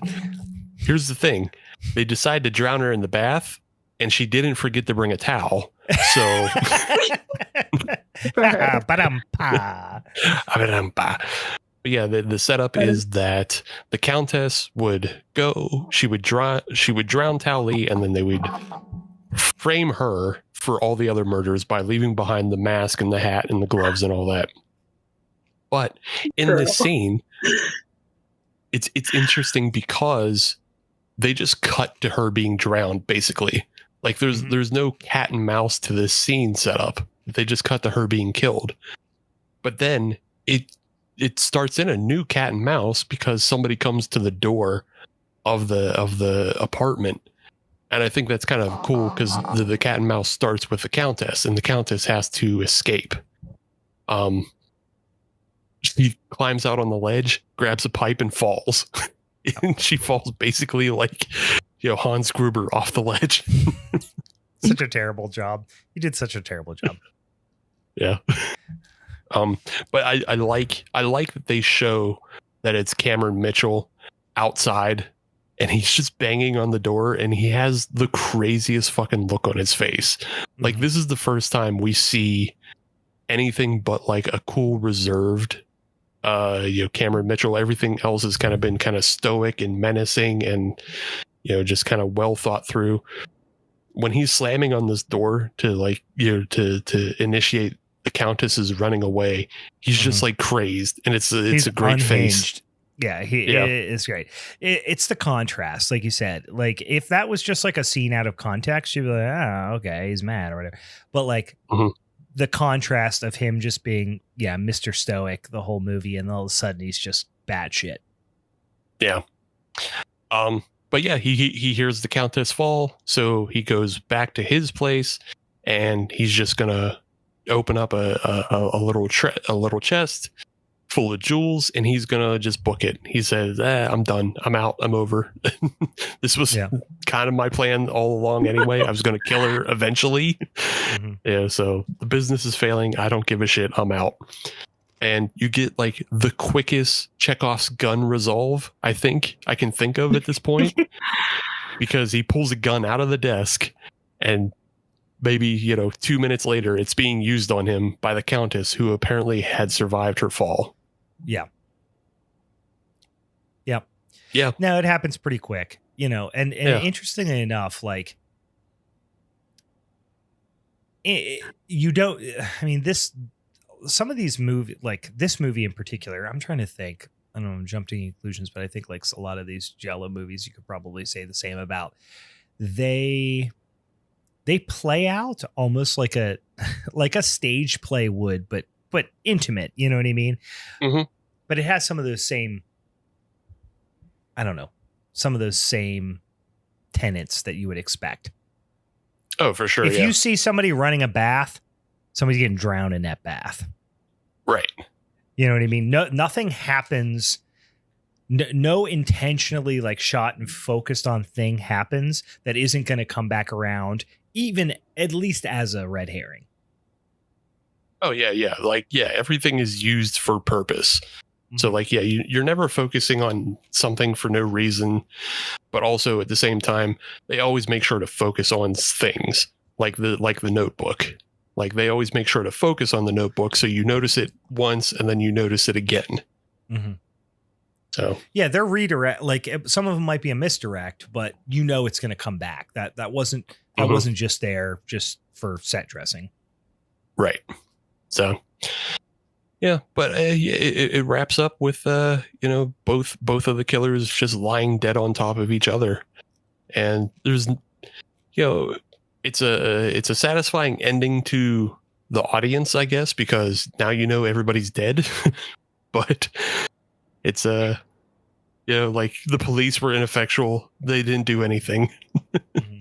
here's the thing. They decide to drown her in the bath, and she didn't forget to bring a towel. So But yeah, the setup is that the Countess would go, she would drown Tao Li, and then they would frame her for all the other murders by leaving behind the mask and the hat and the gloves and all that. But in this scene, it's interesting because they just cut to her being drowned, basically. Like there's no cat and mouse to this scene setup. They just cut to her being killed. But then it starts in a new cat and mouse because somebody comes to the door of the apartment. And I think that's kind of cool because the cat and mouse starts with the Countess, and the Countess has to escape. She climbs out on the ledge, grabs a pipe, and falls. And she falls basically like, Hans Gruber off the ledge. Such a terrible job. You did such a terrible job. Yeah. But I like that they show that it's Cameron Mitchell outside, and he's just banging on the door, and he has the craziest fucking look on his face. Like this is the first time we see anything but like a cool, reserved, Cameron Mitchell. Everything else has kind of been kind of stoic and menacing, and just kind of well thought through. When he's slamming on this door to to initiate the Countess is running away, he's just like crazed, and it's a great unhinged face. Yeah, it's great. It's the contrast, like you said. Like if that was just like a scene out of context, you'd be like, oh, okay, he's mad or whatever. But like the contrast of him just being, Mr. Stoic the whole movie, and all of a sudden he's just bad shit. Yeah. But yeah, he hears the Countess fall, so he goes back to his place, and he's just gonna open up a little chest full of jewels, and he's gonna just book it. He says, I'm done, I'm out, I'm over. This was kind of my plan all along anyway. I was gonna kill her eventually. So the business is failing, I don't give a shit, I'm out. And you get like the quickest Chekhov's gun resolve I think I can think of at this point, because he pulls a gun out of the desk, and maybe 2 minutes later it's being used on him by the Countess, who apparently had survived her fall. Yeah. No, it happens pretty quick, and interestingly enough, like some of these movies, like this movie in particular, I'm trying to think, I don't know, I'm jumping to conclusions, but I think like a lot of these Giallo movies, you could probably say the same about. They play out almost like a stage play would, but intimate, you know what I mean? But it has some of those same, some of those same tenets that you would expect. Oh, for sure. If you see somebody running a bath, somebody's getting drowned in that bath. Right. You know what I mean? Nothing happens. No intentionally like shot and focused on thing happens that isn't going to come back around, even at least as a red herring. Oh yeah. Like, everything is used for purpose. So like, yeah, you're never focusing on something for no reason, but also at the same time, they always make sure to focus on things like the Notebook. Like they always make sure to focus on the Notebook, so you notice it once and then you notice it again. Mm-hmm. So yeah, they're redirect. Like some of them might be a misdirect, but you know it's going to come back. That wasn't just there just for set dressing, right? So yeah, but it wraps up with both of the killers just lying dead on top of each other, and there's it's a satisfying ending to the audience, I guess, because now everybody's dead. But it's like the police were ineffectual. They didn't do anything. Mm-hmm.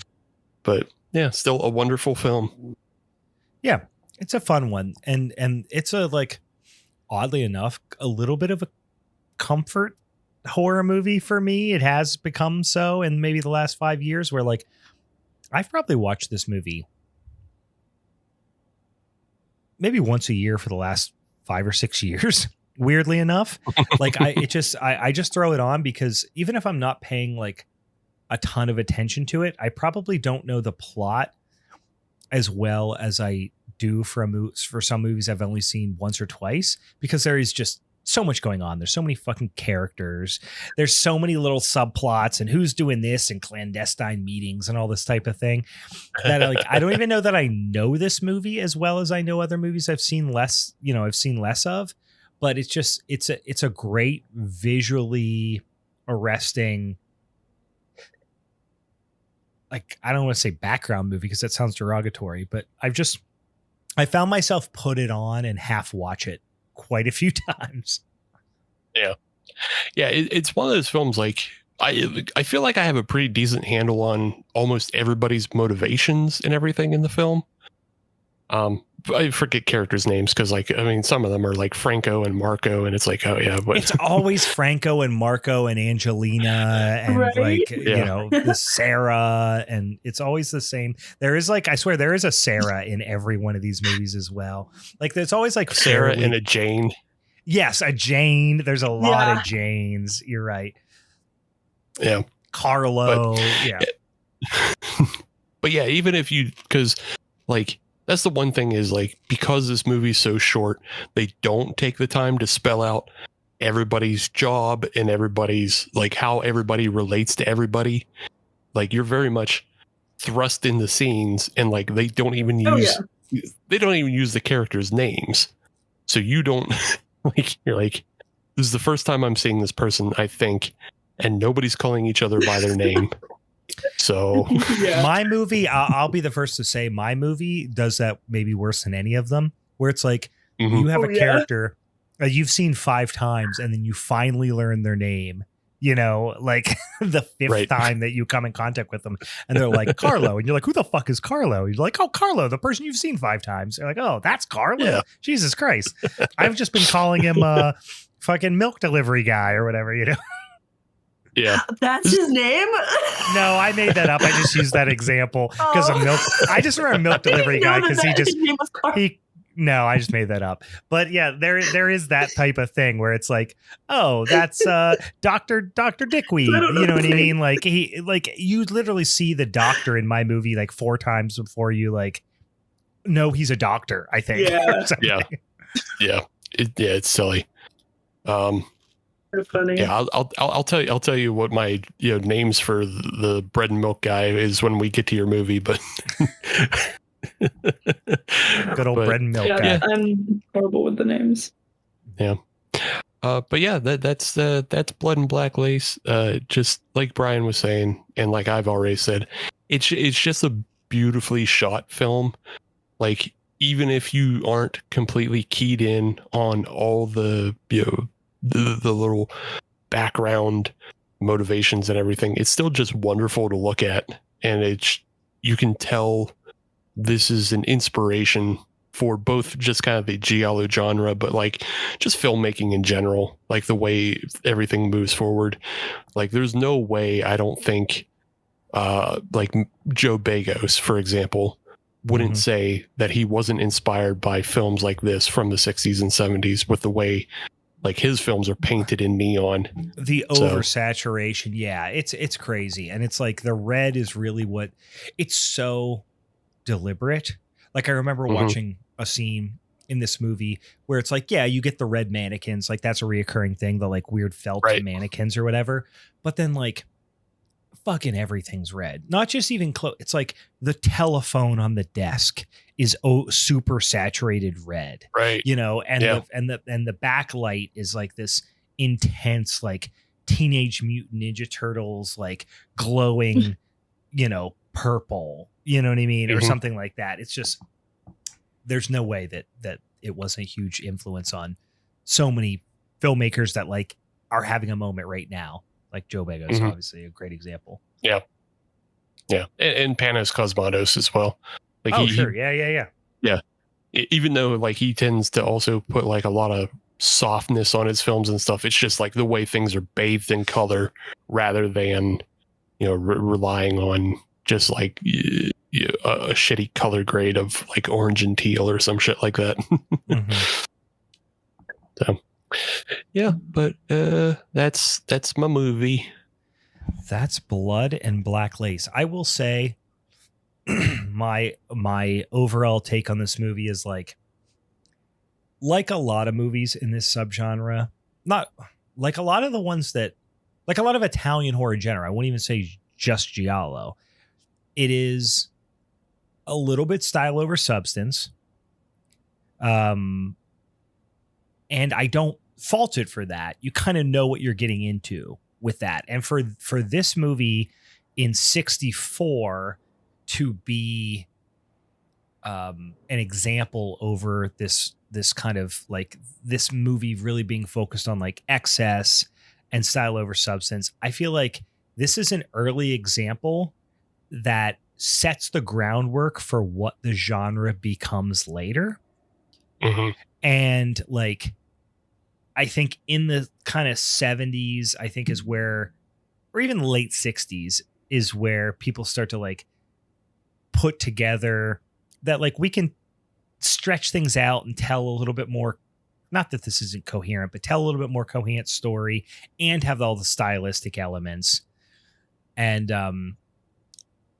But yeah, still a wonderful film. Yeah, it's a fun one. And it's a, like, oddly enough, a little bit of a comfort horror movie for me. It has become so in maybe the last 5 years, where like I've probably watched this movie maybe once a year for the last 5 or 6 years. Weirdly enough, like I just throw it on because even if I'm not paying like a ton of attention to it, I probably don't know the plot as well as I do for some movies I've only seen once or twice, because there is just so much going on. There's so many fucking characters. There's so many little subplots and who's doing this and clandestine meetings and all this type of thing that like I don't even know that I know this movie as well as I know other movies I've seen less of. But it's just it's a great visually arresting, like, I don't want to say background movie because that sounds derogatory, but I found myself put it on and half watch it quite a few times. Yeah. Yeah. It's one of those films. Like I feel like I have a pretty decent handle on almost everybody's motivations and everything in the film. I forget characters' names because, like, I mean, some of them are like Franco and Marco, and it's like, oh yeah, but it's always Franco and Marco and Angelina and like the Sarah, and it's always the same. There is like, I swear, there is a Sarah in every one of these movies as well. Like, there's always like Sarah and a Jane. Yes, a Jane. There's a lot of Janes. You're right. Yeah, Carlo. But yeah, even if because like. That's the one thing is like, because this movie's so short, they don't take the time to spell out everybody's job and everybody's like how everybody relates to everybody. Like you're very much thrust in the scenes and like they don't even use the characters' names. So you don't like, you're like, this is the first time I'm seeing this person, I think, and nobody's calling each other by their name. So my movie, I'll be the first to say my movie does that maybe worse than any of them, where it's like you have a character you've seen 5 times and then you finally learn their name, like the 5th time that you come in contact with them and they're like Carlo, and you're like, who the fuck is Carlo? You're like, oh, Carlo, the person you've seen 5 times. You're like, oh, that's Carlo. Jesus Christ. I've just been calling him a fucking milk delivery guy or whatever, Yeah, that's his name. No, I made that up. I just used that example because of milk. I just remember milk delivery guy because No, I just made that up. But yeah, there is that type of thing where it's like, oh, that's Dr. Dickweed. You know what I mean? Like you literally see the doctor in my movie like 4 times before you like know he's a doctor, I think. It's silly. Funny. Yeah, I'll tell you what my names for the bread and milk guy is when we get to your movie, but good old bread and milk guy. Yeah, I'm horrible with the names. Yeah. But yeah, that's Blood and Black Lace. Just like Brian was saying, and like I've already said, it's just a beautifully shot film. Like even if you aren't completely keyed in on all the the little background motivations and everything, it's still just wonderful to look at, and you can tell this is an inspiration for both just kind of the Giallo genre, but like just filmmaking in general, like the way everything moves forward. Like there's no way, I don't think like Joe Begos, for example, wouldn't say that he wasn't inspired by films like this from the 60s and 70s with the way like his films are painted in neon. The oversaturation, yeah, it's crazy. And it's like the red is really what it's so deliberate. Like I remember watching a scene in this movie where it's like, yeah, you get the red mannequins, like that's a reoccurring thing, the like weird felt mannequins or whatever. But then like fucking everything's red, not just even close. It's like the telephone on the desk is super saturated red, right? You know, and the backlight is like this intense, like Teenage Mutant Ninja Turtles, like glowing, you know, purple, you know what I mean, or something like that. It's just there's no way that it wasn't a huge influence on so many filmmakers that like are having a moment right now. Like Joe Beggo is obviously a great example. Yeah. Yeah. And Panos Cosmatos as well. Like Yeah. Even though like he tends to also put like a lot of softness on his films and stuff, it's just like the way things are bathed in color rather than, you know, relying on just like a shitty color grade of like orange and teal or some shit like that. So yeah, but that's my movie. That's Blood and Black Lace. I will say my overall take on this movie is like a lot of movies in this subgenre, not like a lot of the ones that like a lot of Italian horror genre. I wouldn't even say just Giallo. It is a little bit style over substance. And I don't fault it for that. You kind of know what you're getting into with that. And for this movie in 64 to be an example over this kind of like this movie really being focused on like excess and style over substance, I feel like this is an early example that sets the groundwork for what the genre becomes later. And like, I think in the kind of 70s, I think is where, or even late 60s is where people start to like put together that like we can stretch things out and tell a little bit more. Not that this isn't coherent, but tell a little bit more coherent story and have all the stylistic elements. And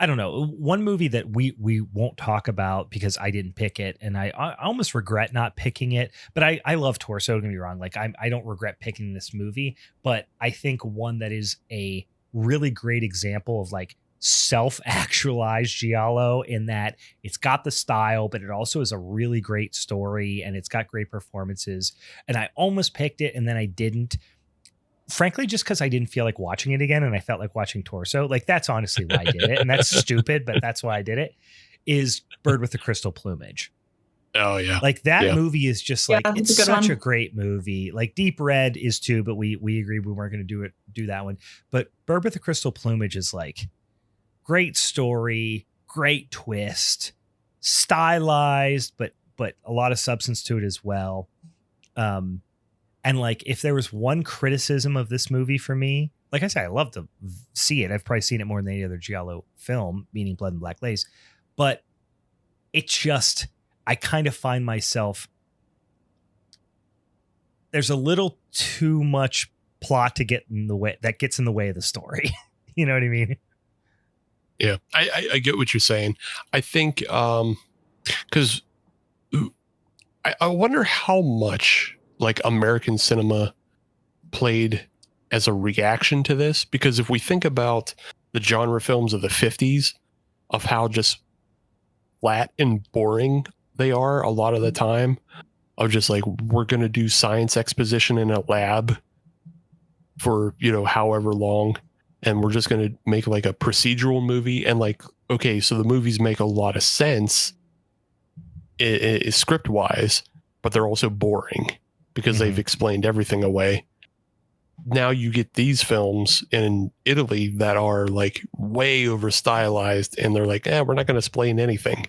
I don't know, one movie that we won't talk about because I didn't pick it, and I almost regret not picking it, but I love Torso, don't get me wrong. Like I don't regret picking this movie, but I think one that is a really great example of like self-actualized Giallo in that it's got the style, but it also is a really great story and it's got great performances. And I almost picked it and then I didn't. Frankly, just because I didn't feel like watching it again and I felt like watching Torso. Like that's honestly why I did it. And that's stupid, but that's why I did it. Is Bird with the Crystal Plumage. Oh yeah. Like that movie is just like, it's such a great movie. Like Deep Red is too, but we agreed we weren't going to do that one. But Bird with the Crystal Plumage is like great story, great twist, stylized, but a lot of substance to it as well. And like, if there was one criticism of this movie for me, like I said, I love to see it. I've probably seen it more than any other Giallo film, meaning Blood and Black Lace. But it just, I kind of find myself, there's a little too much plot to get in the way, that gets in the way of the story. You know what I mean? Yeah, I get what you're saying. I think, because I wonder how much like American cinema played as a reaction to this, because if we think about the genre films of the 50s, of how just flat and boring they are a lot of the time, of just like, we're going to do science exposition in a lab for, you know, however long, and we're just going to make like a procedural movie. And like, okay, so the movies make a lot of sense script wise, but they're also boring because they've explained everything away. Now you get these films in Italy that are like way over stylized, and they're like, we're not going to explain anything.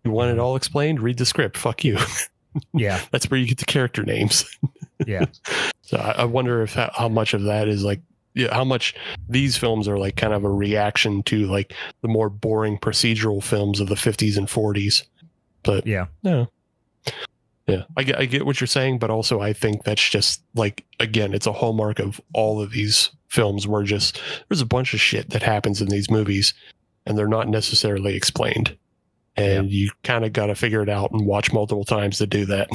You want it all explained? Read the script. Fuck you. Yeah. That's where you get the character names. Yeah. So I wonder if how much of that is like, how much these films are like kind of a reaction to like the more boring procedural films of the 50s and 40s. But yeah. No. Yeah, I get what you're saying, but also I think that's just like, again, it's a hallmark of all of these films where just there's a bunch of shit that happens in these movies and they're not necessarily explained. And you kind of got to figure it out and watch multiple times to do that.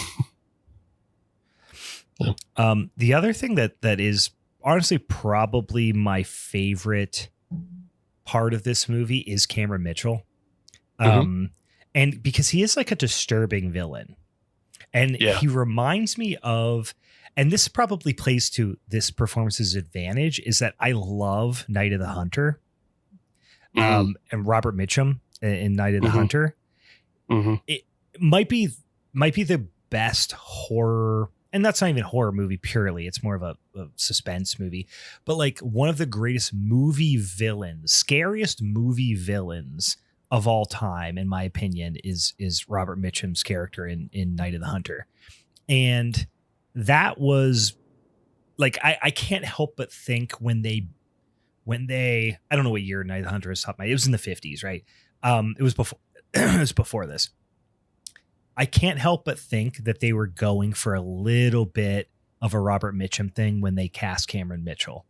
The other thing that is honestly probably my favorite part of this movie is Cameron Mitchell. And because he is like a disturbing villain. And he reminds me of, and this probably plays to this performance's advantage, is that I love Night of the Hunter, and Robert Mitchum in Night of the Hunter. It might be the best horror, and that's not even a horror movie purely. It's more of a suspense movie, but like one of the greatest movie villains, scariest movie villains of all time, in my opinion, is Robert Mitchum's character in Night of the Hunter. And that was like, I can't help but think when they, I don't know what year Night of the Hunter is top. It was in the 50s, right? It was before, it was before this. I can't help but think that they were going for a little bit of a Robert Mitchum thing when they cast Cameron Mitchell,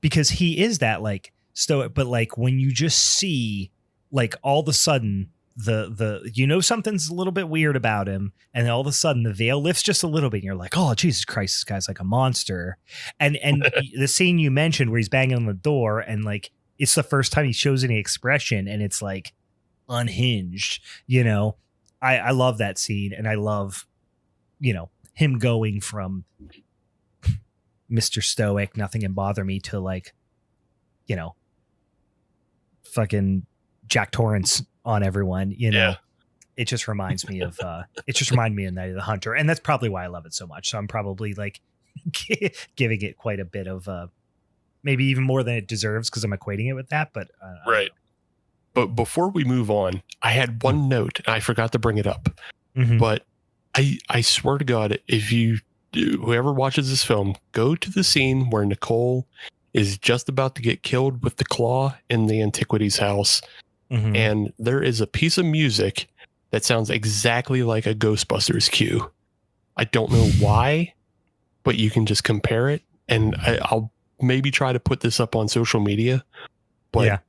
because he is that like stoic, but like when you just see like all of a sudden the something's a little bit weird about him, and all of a sudden the veil lifts just a little bit and you're like, oh Jesus Christ, this guy's like a monster. And the scene you mentioned where he's banging on the door and like it's the first time he shows any expression and it's like unhinged, I love that scene, and I love him going from Mr. Stoic, nothing can bother me, to like fucking Jack Torrance on everyone, It just reminds me of Night of the Hunter, and that's probably why I love it so much. So I'm probably like giving it quite a bit of maybe even more than it deserves because I'm equating it with that, but right. But before we move on, I had one note and I forgot to bring it up, but I swear to God, if whoever watches this film, go to the scene where Nicole is just about to get killed with the claw in the antiquities house. And there is a piece of music that sounds exactly like a Ghostbusters cue. I don't know why, but you can just compare it. And I'll maybe try to put this up on social media, but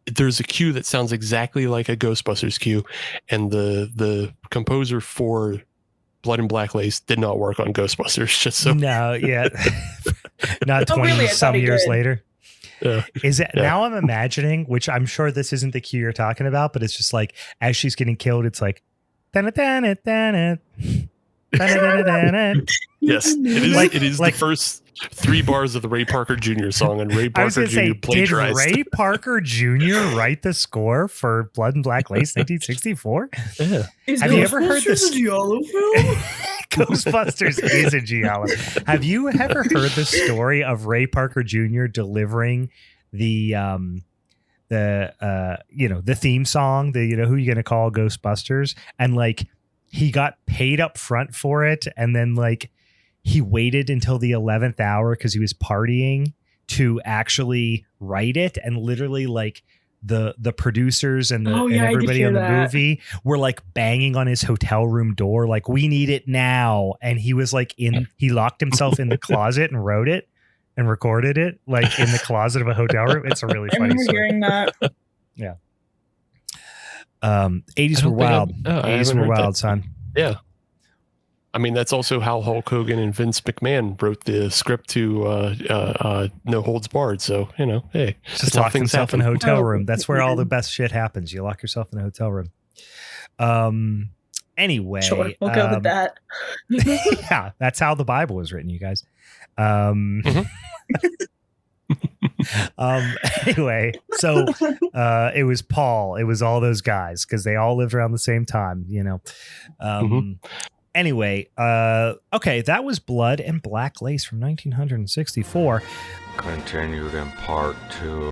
there's a cue that sounds exactly like a Ghostbusters cue. And the composer for Blood and Black Lace did not work on Ghostbusters. Just so not 20 some years later. Is it now? I'm imagining, which I'm sure this isn't the cue you're talking about, but it's just like as she's getting killed, it's like yes, it is like the first 3 bars of the Ray Parker Jr. song, and Ray Parker Jr. plagiarized. Did Ray Parker Jr. write the score for Blood and Black Lace 1964? Yeah. Have you ever heard this? Giallo film? Ghostbusters is a Giallo. Have you ever heard the story of Ray Parker Jr. delivering the theme song, the who you gonna call Ghostbusters, and like he got paid up front for it, and then like he waited until the 11th hour because he was partying to actually write it, and literally like the producers and everybody on the movie were like banging on his hotel room door like, we need it now. And he was like he locked himself in the closet and wrote it and recorded it like in the closet of a hotel room. It's a really funny story. Hearing that. Yeah. 80s were wild. 80s were wild, son. Yeah. I mean, that's also how Hulk Hogan and Vince McMahon wrote the script to No Holds Barred. So, hey, just lock himself in a hotel room. That's where all the best shit happens. You lock yourself in a hotel room. Anyway, sure, we'll go with that. Yeah, that's how the Bible was written, you guys. Anyway, so it was Paul. It was all those guys because they all lived around the same time, Anyway, okay, that was Blood and Black Lace from 1964. Continued in part 2.